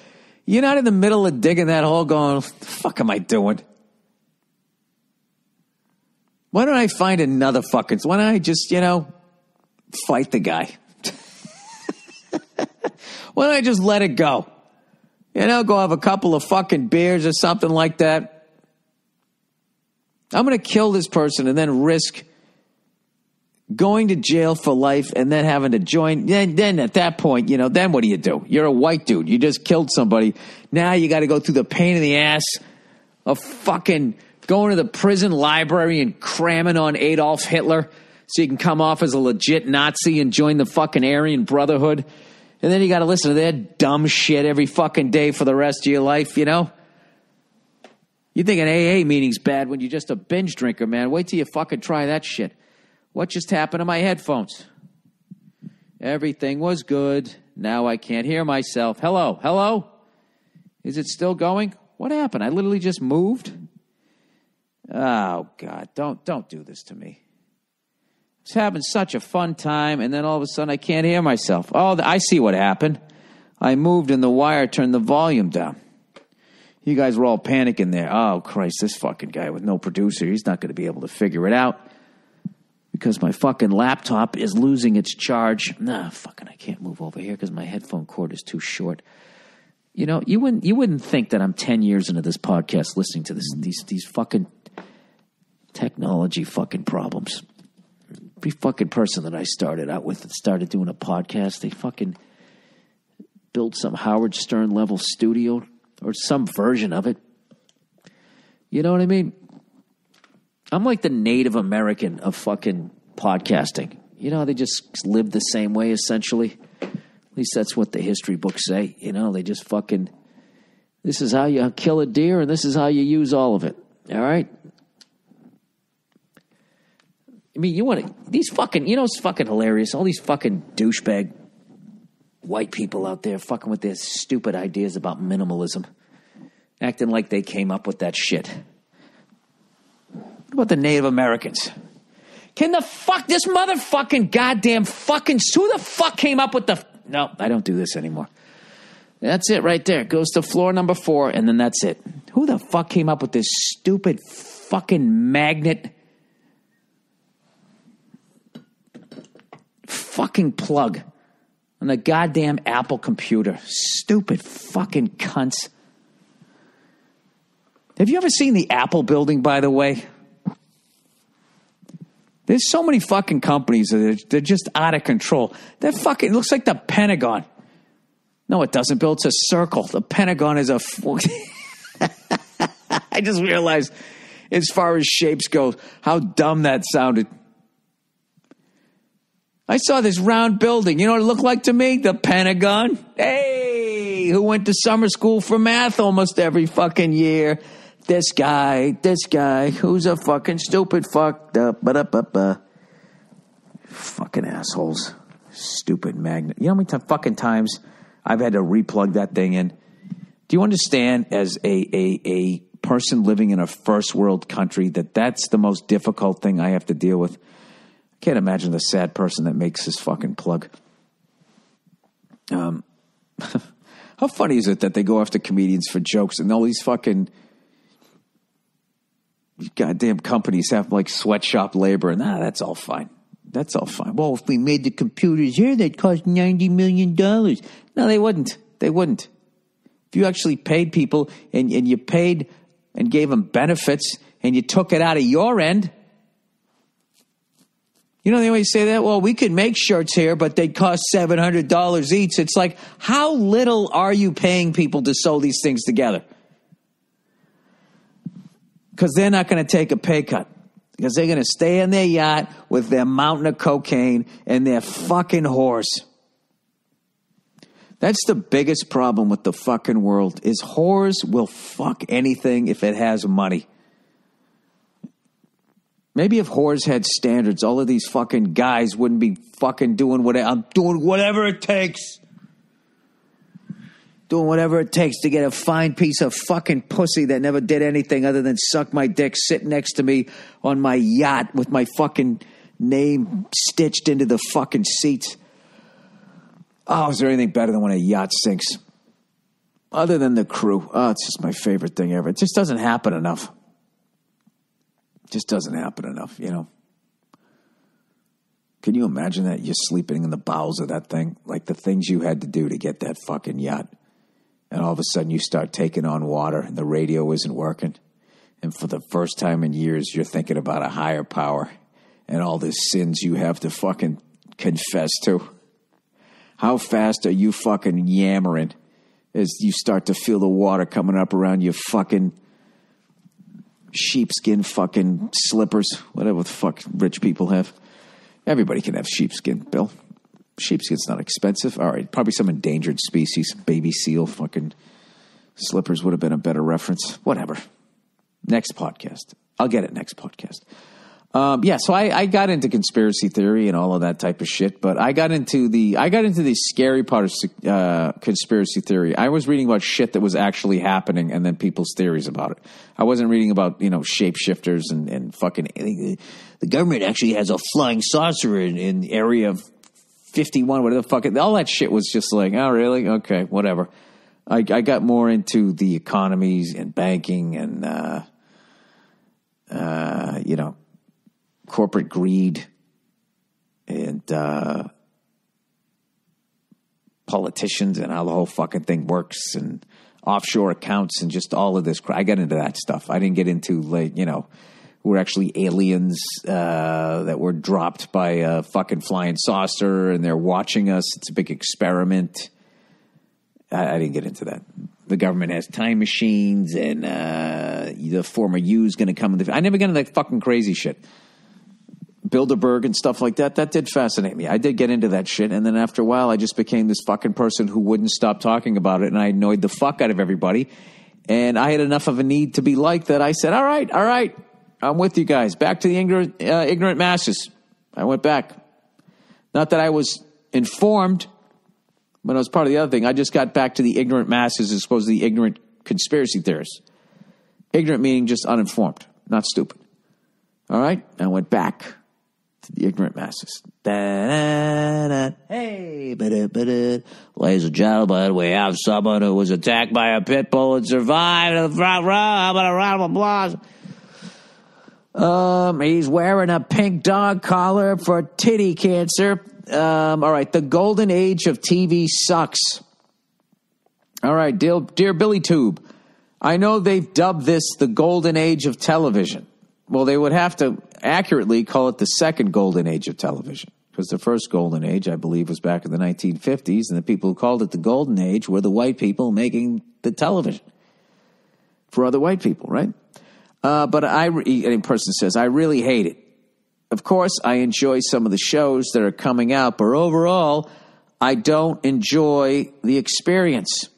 You're not in the middle of digging that hole going, what the fuck am I doing? Why don't I find another fucking, why don't I just, fight the guy? Why don't I just let it go? Go have a couple of fucking beers or something like that. I'm going to kill this person and then risk going to jail for life and then having to join. Then at that point, then what do? You're a white dude. You just killed somebody. Now you got to go through the pain in the ass of fucking going to the prison library and cramming on Adolf Hitler so you can come off as a legit Nazi and join the fucking Aryan Brotherhood. And then you got to listen to their dumb shit every fucking day for the rest of your life, You think an AA meeting's bad when you're just a binge drinker, man. Wait till you fucking try that shit. What just happened to my headphones? Everything was good. Now I can't hear myself. Hello? Is it still going? What happened? I literally just moved? Oh, God, don't do this to me. I was having such a fun time, and then all of a sudden I can't hear myself. Oh, I see what happened. I moved and the wire turned the volume down. You guys were all panicking there. Oh, Christ, this fucking guy with no producer, he's not going to be able to figure it out. Because my fucking laptop is losing its charge. I can't move over here because my headphone cord is too short. You wouldn't think that I'm 10 years into this podcast listening to these fucking technology fucking problems. Every fucking person that I started out with that started doing a podcast, they fucking built some Howard Stern level studio or some version of it. You know what I mean? I'm like the Native American of fucking podcasting. They just live the same way, essentially. At least that's what the history books say. They just fucking, this is how you kill a deer and this is how you use all of it. All right? I mean, these fucking, it's fucking hilarious. All these fucking douchebag white people out there fucking with their stupid ideas about minimalism. Acting like they came up with that shit. What about the Native Americans? Can this motherfucking goddamn fucking, who the fuck came up with no, I don't do this anymore. That's it right there. It goes to floor number 4, and then that's it. Who the fuck came up with this stupid fucking magnet fucking plug on the goddamn Apple computer? Stupid fucking cunts. Have you ever seen the Apple building, by the way? There's so many fucking companies that they're just out of control. That fucking, it looks like the Pentagon. No, it doesn't, Bill. It's a circle. The Pentagon is a... I just realized, as far as shapes go, how dumb that sounded. I saw this round building. You know what it looked like to me? The Pentagon. Hey, who went to summer school for math almost every fucking year? This guy, who's a fucking stupid fucked up, fucking assholes, stupid magnet. You know how many fucking times I've had to replug that thing in? Do you understand, as a person living in a first world country, that's the most difficult thing I have to deal with? I can't imagine the sad person that makes this fucking plug. How funny is it that they go after comedians for jokes and all these fucking goddamn companies have like sweatshop labor, and that's all fine. That's all fine. Well, if we made the computers here, they'd cost $90 million. No, they wouldn't. They wouldn't. If you actually paid people and you paid and gave them benefits and you took it out of your end, they always say that, well, we could make shirts here, but they'd cost $700 each. It's like, how little are you paying people to sew these things together? Because they're not going to take a pay cut. Because they're going to stay on their yacht with their mountain of cocaine and their fucking horse. That's the biggest problem with the fucking world is whores will fuck anything if it has money. Maybe if whores had standards, all of these fucking guys wouldn't be fucking doing whatever. I'm doing whatever it takes. Doing whatever it takes to get a fine piece of fucking pussy that never did anything other than suck my dick, sit next to me on my yacht with my fucking name stitched into the fucking seats. Oh, is there anything better than when a yacht sinks? Other than the crew. Oh, it's just my favorite thing ever. It just doesn't happen enough. Just doesn't happen enough, you know. Can you imagine that you're sleeping in the bowels of that thing? Like the things you had to do to get that fucking yacht. And all of a sudden you start taking on water and the radio isn't working. And for the first time in years, you're thinking about a higher power and all the sins you have to fucking confess to. How fast are you fucking yammering as you start to feel the water coming up around your fucking sheepskin fucking slippers, whatever the fuck rich people have. Everybody can have sheepskin, Bill. Sheepskin's not expensive. All right, probably some endangered species. Baby seal fucking slippers would have been a better reference. Whatever. Next podcast. I'll get it next podcast. So I got into conspiracy theory and all of that type of shit, but I got into the scary part of conspiracy theory. I was reading about shit that was actually happening and then people's theories about it. I wasn't reading about, shapeshifters and fucking the government actually has a flying saucer in area 51, whatever the fuck. All that shit was just like, oh, really? Okay, whatever. I got more into the economies and banking and, corporate greed and politicians and how the whole fucking thing works and offshore accounts and just all of this. I got into that stuff. I didn't get into, we're actually aliens that were dropped by a fucking flying saucer and they're watching us. It's a big experiment. I didn't get into that. The government has time machines and the former you is going to come. I never got into that fucking crazy shit. Bilderberg and stuff like that, that did fascinate me. I did get into that shit, and then after a while, I just became this fucking person who wouldn't stop talking about it, and I annoyed the fuck out of everybody, and I had enough of a need to be liked that I said, all right, I'm with you guys. Back to the ignorant masses. I went back. Not that I was informed, but I was part of the other thing. I just got back to the ignorant masses as opposed to the ignorant conspiracy theorists. Ignorant meaning just uninformed, not stupid. All right? I went back to the ignorant masses. Hey, ladies and gentlemen, we have someone who was attacked by a pit bull and survived in the front row. How about a round of applause? He's wearing a pink dog collar for titty cancer. All right, the golden age of TV sucks. All right, dear Billy Tube, I know they've dubbed this the golden age of television. Well, they would have to accurately call it the second golden age of television, because the first golden age, I believe, was back in the 1950s, and the people who called it the golden age were the white people making the television for other white people, right? But any person says, I really hate it. Of course, I enjoy some of the shows that are coming out, but overall, I don't enjoy the experience.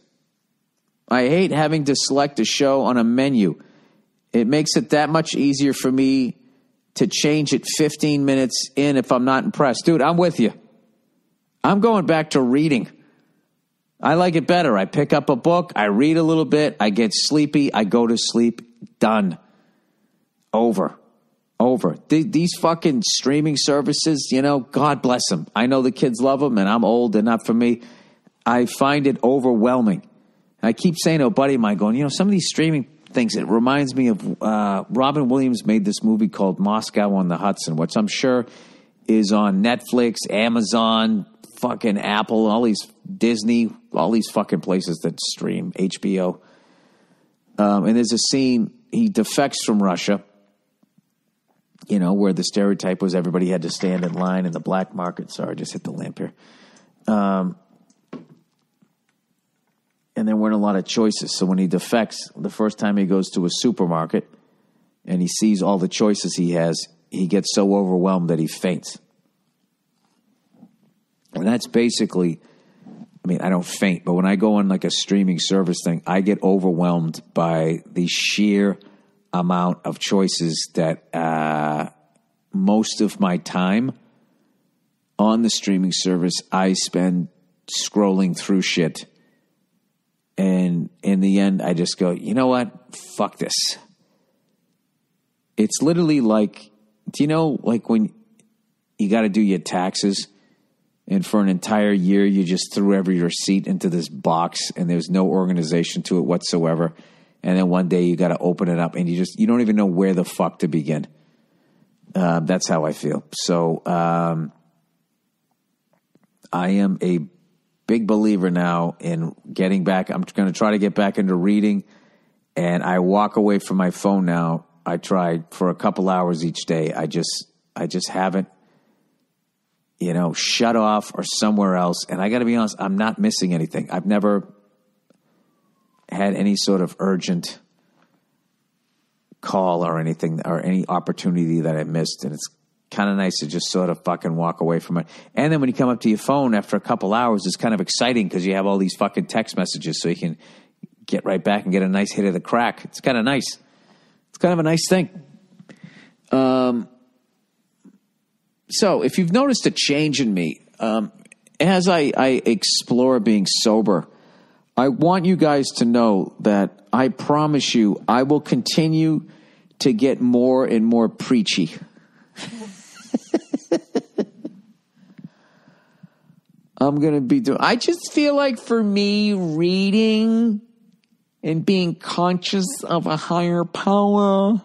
I hate having to select a show on a menu. It makes it that much easier for me to change it 15 minutes in if I'm not impressed. Dude, I'm with you. I'm going back to reading. I like it better. I pick up a book, I read a little bit, I get sleepy, I go to sleep, done. Over. These fucking streaming services, God bless them. I know the kids love them, and I'm old and not for me. I find it overwhelming. I keep saying to a buddy of mine, going, some of these streaming things, it reminds me of Robin Williams made this movie called Moscow on the Hudson, which I'm sure is on Netflix, Amazon, fucking Apple, all these Disney, all these fucking places that stream, HBO. And there's a scene, he defects from Russia, where the stereotype was everybody had to stand in line in the black market. Sorry, I just hit the lamp here. And there weren't a lot of choices. So when he defects, the first time he goes to a supermarket and he sees all the choices he has, he gets so overwhelmed that he faints. And that's basically I mean, I don't faint, but when I go on like a streaming service thing, I get overwhelmed by the sheer amount of choices that most of my time on the streaming service, I spend scrolling through shit. And in the end, I just go, you know what? Fuck this. It's literally like, do you know, like when you got to do your taxes and for an entire year, you just threw every receipt into this box and there's no organization to it whatsoever. And then one day you got to open it up and you don't even know where the fuck to begin. That's how I feel. So, I am a big believer now in getting back. I'm going to try to get back into reading, and I walk away from my phone now. I try for a couple hours each day. I just haven't, shut off or somewhere else. And I got to be honest, I'm not missing anything. I've never had any sort of urgent call or anything or any opportunity that I missed. And it's kind of nice to just sort of fucking walk away from it. And then when you come up to your phone after a couple hours, it's kind of exciting because you have all these fucking text messages so you can get right back and get a nice hit of the crack. It's kind of nice. It's kind of a nice thing. So if you've noticed a change in me, as I explore being sober, I want you guys to know that I promise you I will continue to get more and more preachy. I'm going to be doing... I just feel like for me, reading and being conscious of a higher power...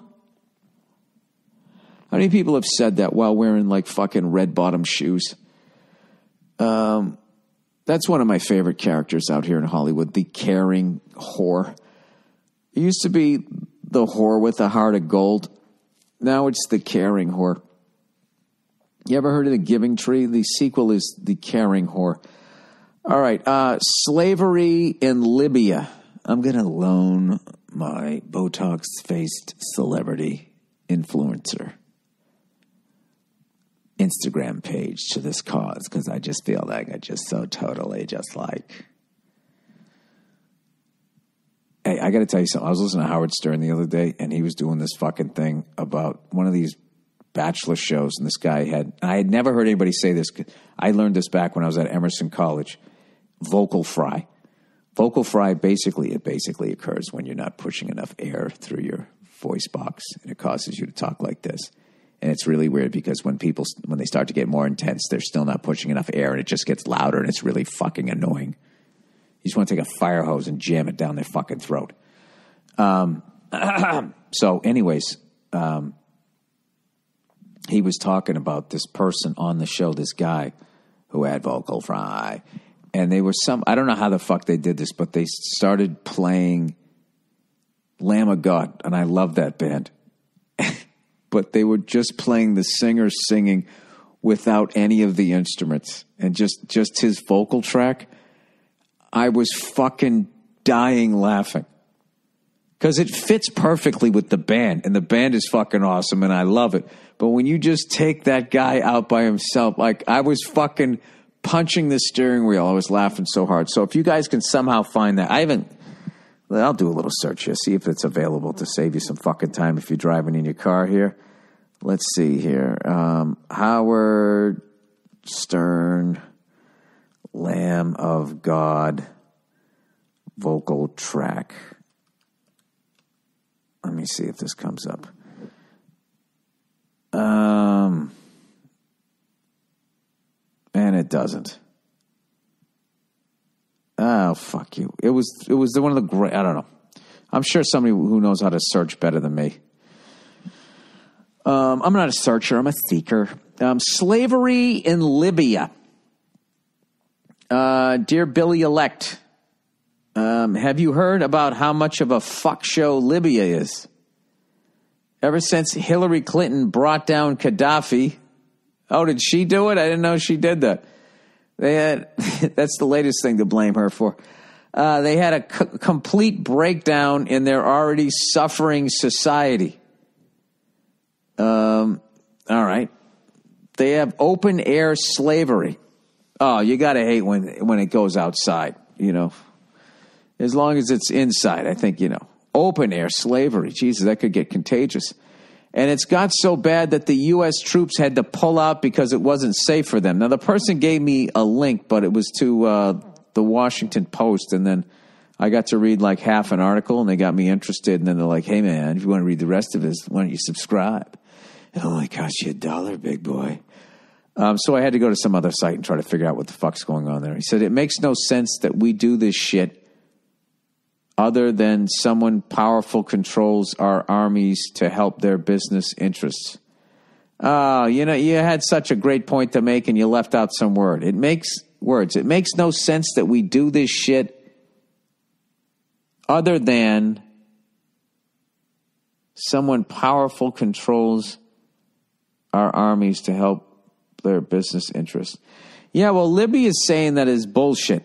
How many people have said that while wearing like fucking red bottom shoes? That's one of my favorite characters out here in Hollywood, the caring whore. It used to be the whore with a heart of gold. Now it's the caring whore. You ever heard of The Giving Tree? The sequel is The Caring Whore. All right. Slavery in Libya. I'm going to loan my Botox-faced celebrity influencer Instagram page to this cause because I just feel like I just so totally just like... Hey, I got to tell you something. I was listening to Howard Stern the other day, and he was doing this fucking thing about one of these bachelor shows, and this guy I had never heard anybody say this. I learned this back when I was at Emerson College. Vocal fry. Vocal fry basically occurs when you're not pushing enough air through your voice box, and it causes you to talk like this. And it's really weird because when they start to get more intense, they're still not pushing enough air, and it just gets louder, and it's really fucking annoying. You just want to take a fire hose and jam it down their fucking throat. So anyways, he was talking about this person on the show, this guy who had vocal fry. And they were I don't know how the fuck they did this, but they started playing Lamb of God. And I love that band. But they were just playing the singer singing without any of the instruments. And just his vocal track. I was fucking dying laughing. Because it fits perfectly with the band. And the band is fucking awesome and I love it. But when you just take that guy out by himself, like I was fucking punching the steering wheel. I was laughing so hard. So if you guys can somehow find that, I'll do a little search here, see if it's available to save you some fucking time if you're driving in your car here. Let's see here. Howard Stern, Lamb of God, vocal track. Let me see if this comes up. And it doesn't. Oh, fuck you. It was one of the great, I don't know. I'm sure somebody who knows how to search better than me. I'm not a searcher. I'm a seeker. Slavery in Libya. Dear Billy Elect, have you heard about how much of a fuck show Libya is? Ever since Hillary Clinton brought down Gaddafi. Oh, did she do it? I didn't know she did that. That's the latest thing to blame her for. They had a complete breakdown in their already suffering society. All right. They have open air slavery. Oh, you got to hate when it goes outside, you know. As long as it's inside, I think, you know. Open air slavery, Jesus, that could get contagious. And it's got so bad that the U.S. troops had to pull out because it wasn't safe for them. Now, the person gave me a link, but it was to the Washington Post, and then I got to read like half an article, and they got me interested, and then they're like, hey, man, if you want to read the rest of this, why don't you subscribe? It only costs you $1, big boy. So I had to go to some other site and try to figure out what the fuck's going on there. He said, it makes no sense that we do this shit other than someone powerful controls our armies to help their business interests. Oh, you know, you had such a great point to make and you left out some word. It makes no sense that we do this shit other than someone powerful controls our armies to help their business interests. Yeah, well, Libby is saying that is bullshit.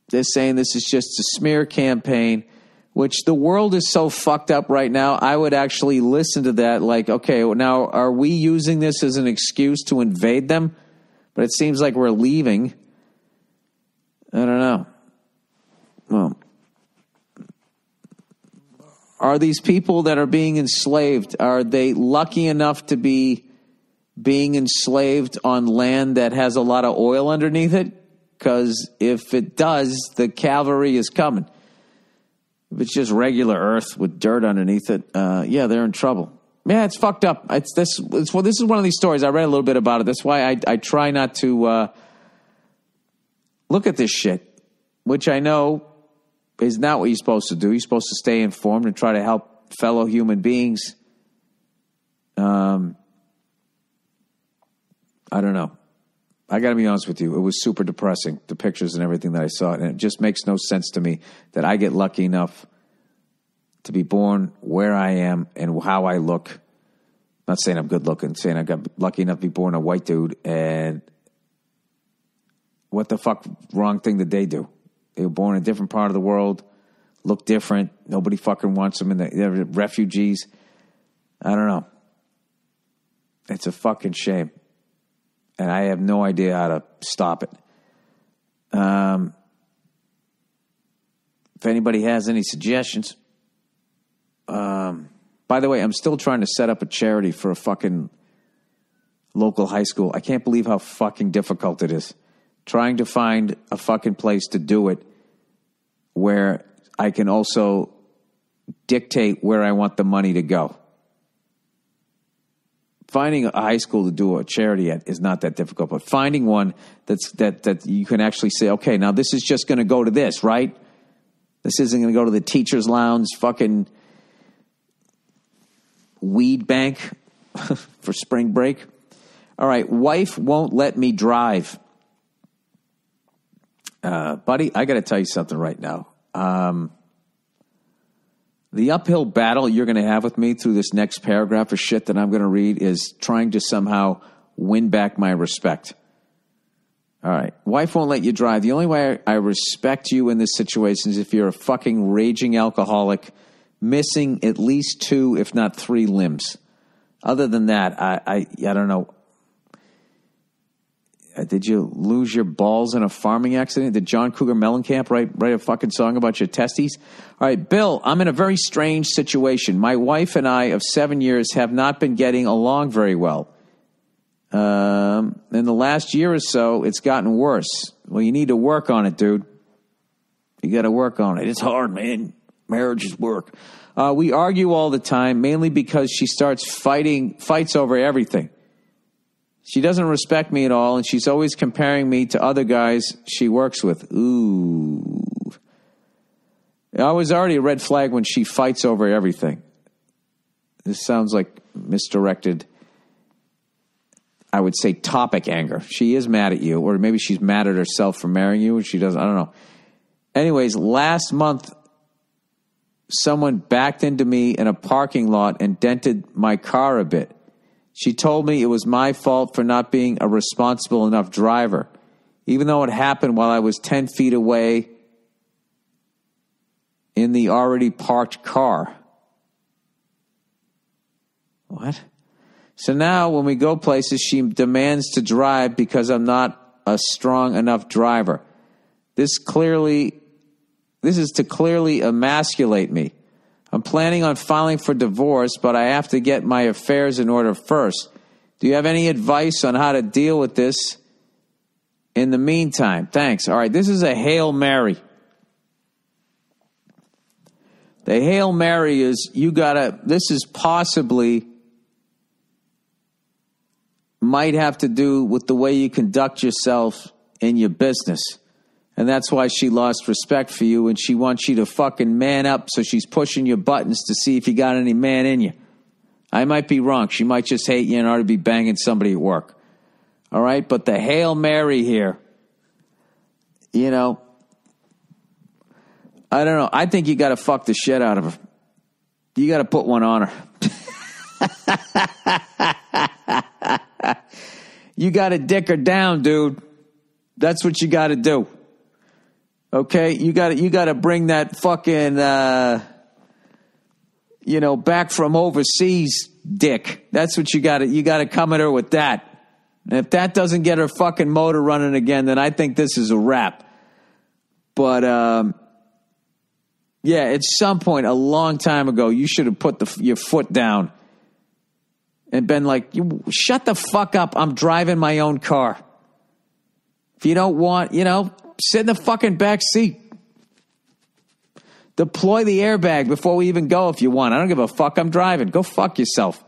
They're saying this is just a smear campaign, which the world is so fucked up right now. I would actually listen to that like, okay, now are we using this as an excuse to invade them? But it seems like we're leaving. I don't know. Well, are these people that are being enslaved, are they lucky enough to be being enslaved on land that has a lot of oil underneath it? Because if it does, the cavalry is coming. If it's just regular earth with dirt underneath it, yeah, they're in trouble. Yeah, it's fucked up. This is one of these stories. I read a little bit about it. That's why I try not to look at this shit, which I know is not what you're supposed to do. You're supposed to stay informed and try to help fellow human beings. I don't know. I got to be honest with you. It was super depressing, the pictures and everything that I saw. And it just makes no sense to me that I get lucky enough to be born where I am and how I look. I'm not saying I'm good looking, saying I got lucky enough to be born a white dude. And what the fuck wrong thing did they do? They were born in a different part of the world, look different. Nobody fucking wants them. They're refugees. I don't know. It's a fucking shame. And I have no idea how to stop it. If anybody has any suggestions. By the way, I'm still trying to set up a charity for a fucking local high school. I can't believe how fucking difficult it is. Trying to find a fucking place to do it where I can also dictate where I want the money to go. Finding a high school to do a charity at is not that difficult, but finding one that you can actually say, okay, now this is just going to go to this, right? This isn't going to go to the teacher's lounge fucking weed bank for spring break. All right, wife won't let me drive. Buddy, I got to tell you something right now. The uphill battle you're going to have with me through this next paragraph of shit that I'm going to read is trying to somehow win back my respect. All right. Wife won't let you drive. The only way I respect you in this situation is if you're a fucking raging alcoholic, missing at least 2, if not 3 limbs. Other than that, I don't know. Did you lose your balls in a farming accident? Did John Cougar Mellencamp write a fucking song about your testes? All right, Bill, I'm in a very strange situation. My wife and I of 7 years have not been getting along very well. In the last year or so, it's gotten worse. Well, you need to work on it, dude. You got to work on it. It's hard, man. Marriage is work. We argue all the time, mainly because she starts fights over everything. She doesn't respect me at all, and she's always comparing me to other guys she works with. Ooh. I was already a red flag when she fights over everything. This sounds like misdirected, I would say, topic anger. She is mad at you, or maybe she's mad at herself for marrying you, and she doesn't, I don't know. Anyways, last month, someone backed into me in a parking lot and dented my car a bit. She told me it was my fault for not being a responsible enough driver, even though it happened while I was 10 feet away in the already parked car. What? So now when we go places, she demands to drive because I'm not a strong enough driver. This is to clearly emasculate me. I'm planning on filing for divorce, but I have to get my affairs in order first. Do you have any advice on how to deal with this in the meantime? Thanks. All right, this is a Hail Mary. The Hail Mary is this is possibly might have to do with the way you conduct yourself in your business. And that's why she lost respect for you, and she wants you to fucking man up, so she's pushing your buttons to see if you got any man in you. I might be wrong. She might just hate you and ought to be banging somebody at work. All right? But the Hail Mary here, you know, I don't know. I think you got to fuck the shit out of her. You got to put one on her. You got to dick her down, dude. That's what you got to do. Okay? You got to bring that fucking, back from overseas dick. That's what you got to come at her with that. And if that doesn't get her fucking motor running again, then I think this is a wrap. But, yeah, at some point a long time ago, you should have put your foot down and been like, shut the fuck up. I'm driving my own car. If you don't want, sit in the fucking back seat. Deploy the airbag before we even go if you want. I don't give a fuck. I'm driving. Go fuck yourself.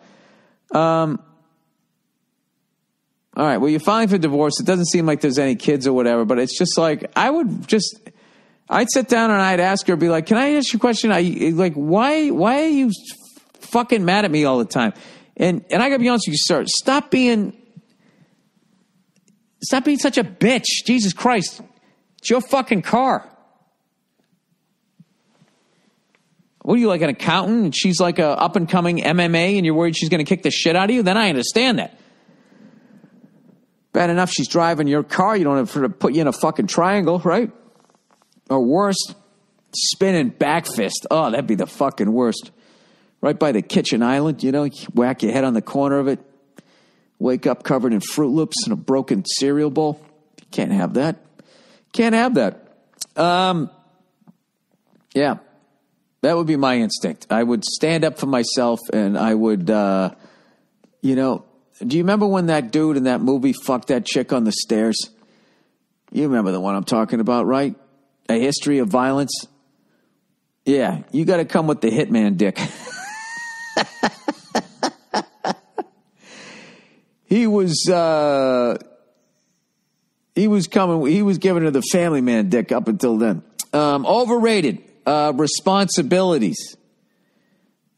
All right. Well, you're filing for divorce. It doesn't seem like there's any kids or whatever, but it's just like, I'd sit down and I'd ask her, be like, can I ask you a question? Why are you fucking mad at me all the time? And I gotta be honest with you, sir. Stop being such a bitch. Jesus Christ. It's your fucking car. What are you, like an accountant? And she's like a up and coming MMA and you're worried she's gonna kick the shit out of you? Then I understand that. Bad enough she's driving your car. You don't have to put you in a fucking triangle, right? Or worse, spinning back fist. Oh, that'd be the fucking worst. Right by the kitchen island, you whack your head on the corner of it. Wake up covered in Fruit Loops and a broken cereal bowl. Can't have that. Can't have that. Yeah, that would be my instinct. I would stand up for myself and I would, do you remember when that dude in that movie fucked that chick on the stairs? You remember the one I'm talking about, right? A History of Violence. Yeah, you got to come with the hitman dick. He was giving her the family man dick up until then. Overrated responsibilities.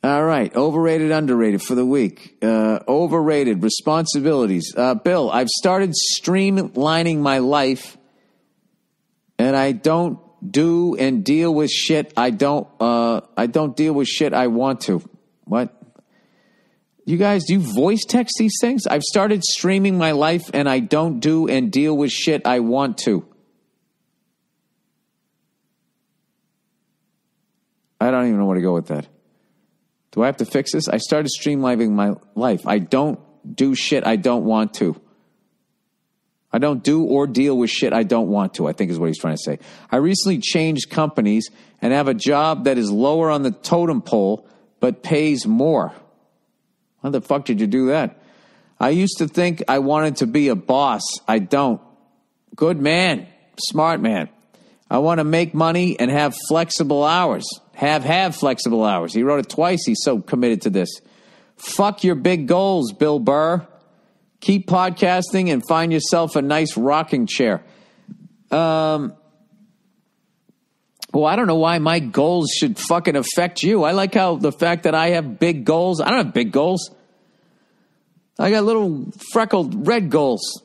All right, overrated, underrated for the week. Overrated responsibilities. Bill, I've started streamlining my life. And I don't do and deal with shit I don't deal with shit I want to. What? You guys, do you voice text these things? I've started streaming my life and I don't do and deal with shit I want to. I don't even know where to go with that. Do I have to fix this? I started streamlining my life. I don't do shit I don't want to. I don't do or deal with shit I don't want to, I think is what he's trying to say. I recently changed companies and have a job that is lower on the totem pole but pays more. How the fuck did you do that? I used to think I wanted to be a boss. I don't. Good man. Smart man. I want to make money and have flexible hours. Have flexible hours. He wrote it twice. He's so committed to this. Fuck your big goals, Bill Burr. Keep podcasting and find yourself a nice rocking chair. Well, I don't know why my goals should fucking affect you. I like how the fact that I have big goals. I don't have big goals. I got little freckled red goals.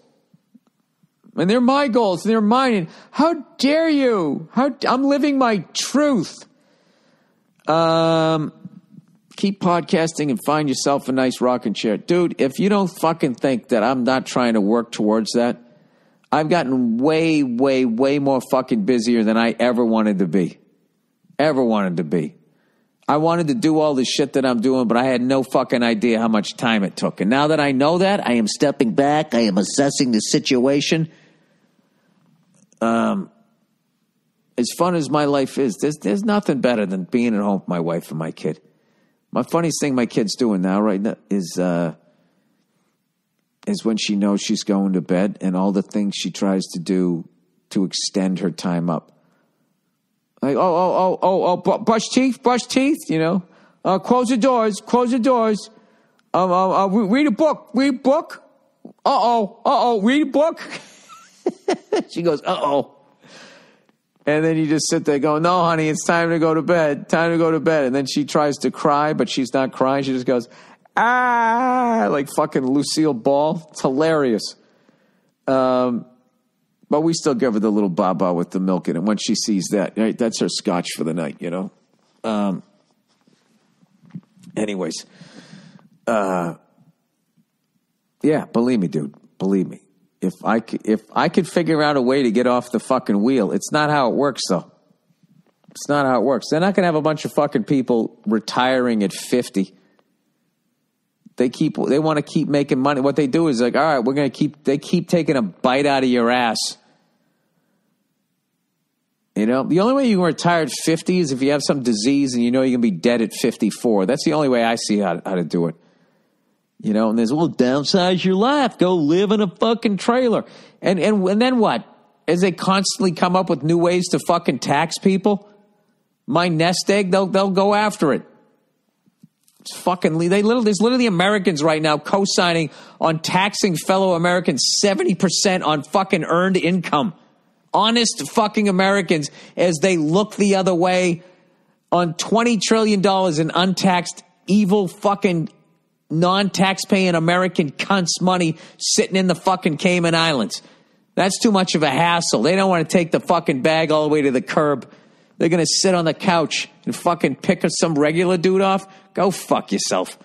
And they're my goals. And they're mine. And how dare you? I'm living my truth. Keep podcasting and find yourself a nice rocking chair. Dude, if you don't fucking think that I'm not trying to work towards that, I've gotten way, way, way more fucking busier than I ever wanted to be. Ever wanted to be. I wanted to do all the shit that I'm doing, but I had no fucking idea how much time it took. And now that I know that, I am stepping back. I am assessing the situation. as fun as my life is, there's nothing better than being at home with my wife and my kid. My funniest thing my kid's doing now, right now, is when she knows she's going to bed and all the things she tries to do to extend her time up. Like, brush teeth, you know. Close the doors. Read a book. Read a book. She goes, and then you just sit there going, no, honey, it's time to go to bed. And then she tries to cry, but she's not crying. She just goes, like fucking Lucille Ball. It's hilarious. But we still give her the little baba with the milk in it. When she sees that, right, that's her scotch for the night, you know. Anyways, yeah, believe me, dude. Believe me. If I could figure out a way to get off the fucking wheel, it's not how it works, though. It's not how it works. They're not going to have a bunch of fucking people retiring at 50. They want to keep making money. What they do is like, all right, they keep taking a bite out of your ass. You know, the only way you can retire at 50 is if you have some disease and you know you're going to be dead at 54. That's the only way I see how to do it. You know, and there's, well, downsize your life. Go live in a fucking trailer. And then what? As they constantly come up with new ways to fucking tax people, my nest egg, they'll go after it. It's fucking, there's literally Americans right now co-signing on taxing fellow Americans 70% on fucking earned income. Honest fucking Americans as they look the other way on $20 trillion in untaxed, evil fucking non-tax-paying American cunts money sitting in the fucking Cayman Islands. That's too much of a hassle. They don't want to take the fucking bag all the way to the curb. They're going to sit on the couch and fucking pick some regular dude off. Go fuck yourself.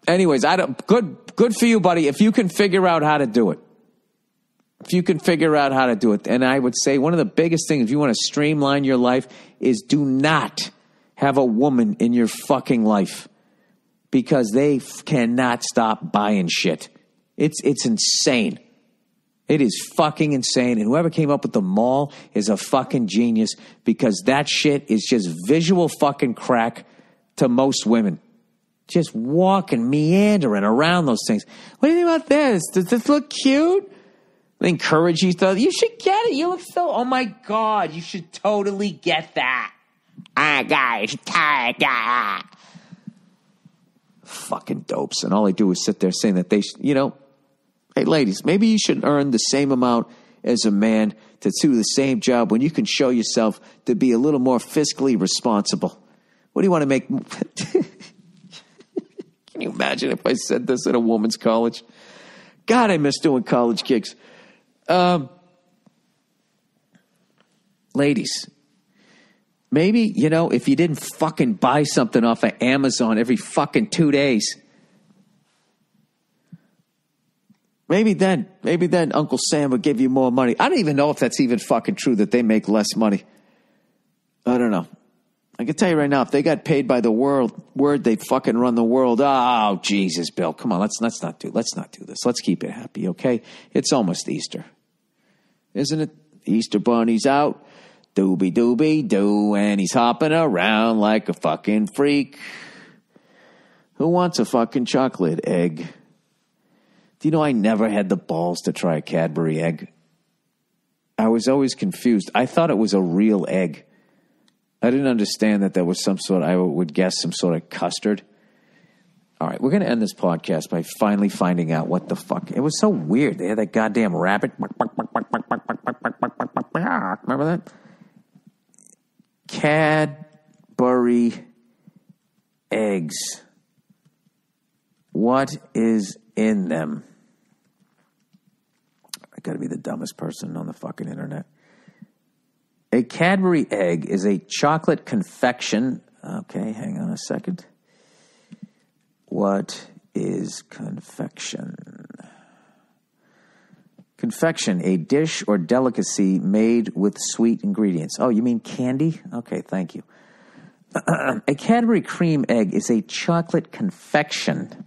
Anyways, good for you, buddy, if you can figure out how to do it. And I would say one of the biggest things, if you want to streamline your life, is do not have a woman in your fucking life. Because they cannot stop buying shit. It's insane. It is fucking insane. And whoever came up with the mall is a fucking genius, because that shit is just visual fucking crack to most women. Just walking, meandering around those things. What do you think about this? Does this look cute? They encourage you. You should get it. You look so, oh my God, you should totally get that. Guys, fucking dopes. And all they do is sit there saying that they, you know, hey, ladies, maybe you should earn the same amount as a man to do the same job when you can show yourself to be a little more fiscally responsible. What do you want to make? Can you imagine if I said this at a woman's college? God, I miss doing college gigs. Ladies, maybe, you know, if you didn't fucking buy something off of Amazon every fucking 2 days, maybe then Uncle Sam would give you more money. I don't even know if that's even fucking true that they make less money. I don't know. I can tell you right now, if they got paid by the word, they'd fucking run the world. Oh, Jesus, Bill, come on, let's not do this. Let's keep it happy, okay? It's almost Easter, isn't it? Easter bunny's out. Doobie doobie doo, and he's hopping around like a fucking freak. Who wants a fucking chocolate egg? Do you know I never had the balls to try a Cadbury egg? I was always confused. I thought it was a real egg. I didn't understand that was some sort, I would guess, some sort of custard. All right, we're going to end this podcast by finally finding out what the fuck. It was so weird. They had that goddamn rabbit. Remember that? Cadbury eggs. What is in them? I got to be the dumbest person on the fucking internet. A Cadbury egg is a chocolate confection. Okay, hang on a second. What is confection? Confection, a dish or delicacy made with sweet ingredients. Oh, you mean candy? Okay, thank you. A Cadbury cream egg is a chocolate confection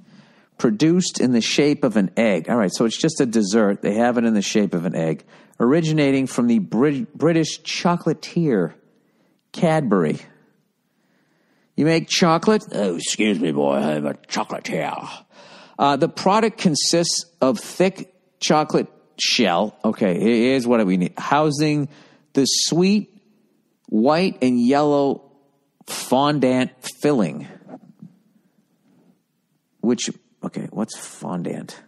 produced in the shape of an egg. All right, so it's just a dessert. They have it in the shape of an egg, originating from the British chocolatier Cadbury. You make chocolate? Oh, excuse me, boy, I'm a chocolatier. The product consists of thick chocolate shell. Okay, here's what we need. Housing the sweet white and yellow fondant filling. What's fondant?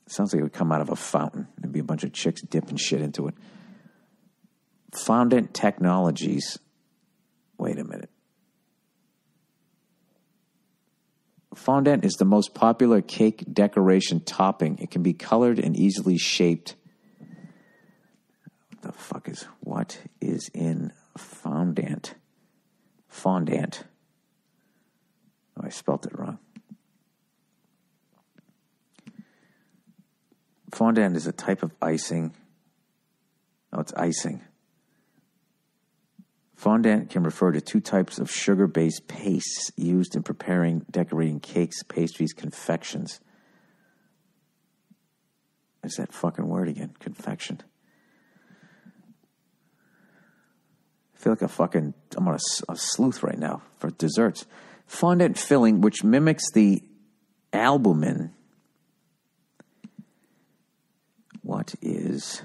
Sounds like it would come out of a fountain. There'd be a bunch of chicks dipping shit into it. Fondant Technologies. Wait a minute. Fondant is the most popular cake decoration topping. It can be colored and easily shaped. What is in fondant? Fondant. Oh, I spelt it wrong. Fondant is a type of icing. Oh, it's icing. Fondant can refer to two types of sugar-based pastes used in preparing, decorating cakes, pastries, confections. Is that fucking word again? Confection. I feel like I'm on a sleuth right now for desserts. Fondant filling, which mimics the albumin. This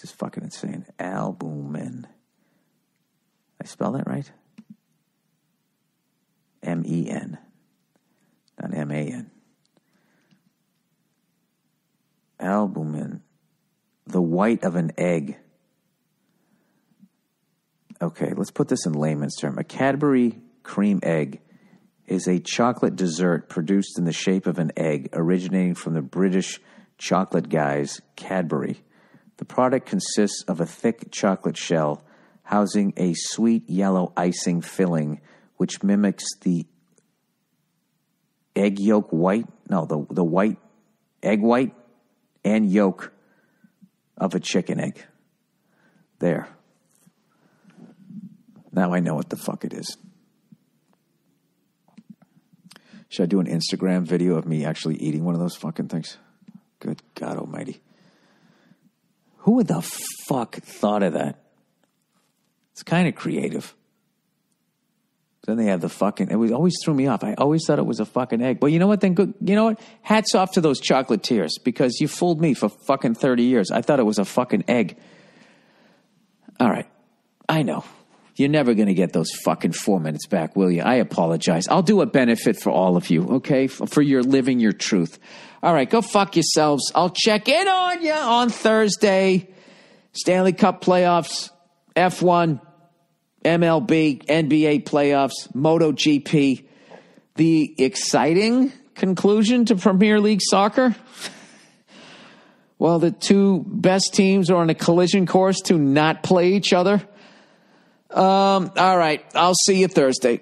is fucking insane. Albumin. I spell that right? M-E-N, not M-A-N. Albumin, the white of an egg. Okay, let's put this in layman's term. A Cadbury cream egg is a chocolate dessert produced in the shape of an egg, originating from the British chocolate guys, Cadbury. The product consists of a thick chocolate shell housing a sweet yellow icing filling, which mimics the egg yolk white, the white, egg white and yolk of a chicken egg. There. Now I know what the fuck it is. Should I do an Instagram video of me actually eating one of those fucking things? Good God almighty. Who the fuck thought of that? It's kind of creative. Then they have the fucking, it always threw me off. I always thought it was a fucking egg. But you know what? Then good. You know what? Hats off to those chocolatiers because you fooled me for fucking 30 years. I thought it was a fucking egg. All right. I know. You're never going to get those fucking 4 minutes back, will you? I apologize. I'll do a benefit for all of you, okay? For your living your truth. All right, go fuck yourselves. I'll check in on you on Thursday. Stanley Cup playoffs, F1, MLB, NBA playoffs, MotoGP. The exciting conclusion to Premier League soccer. Well, the two best teams are on a collision course to not play each other. All right. I'll see you Thursday.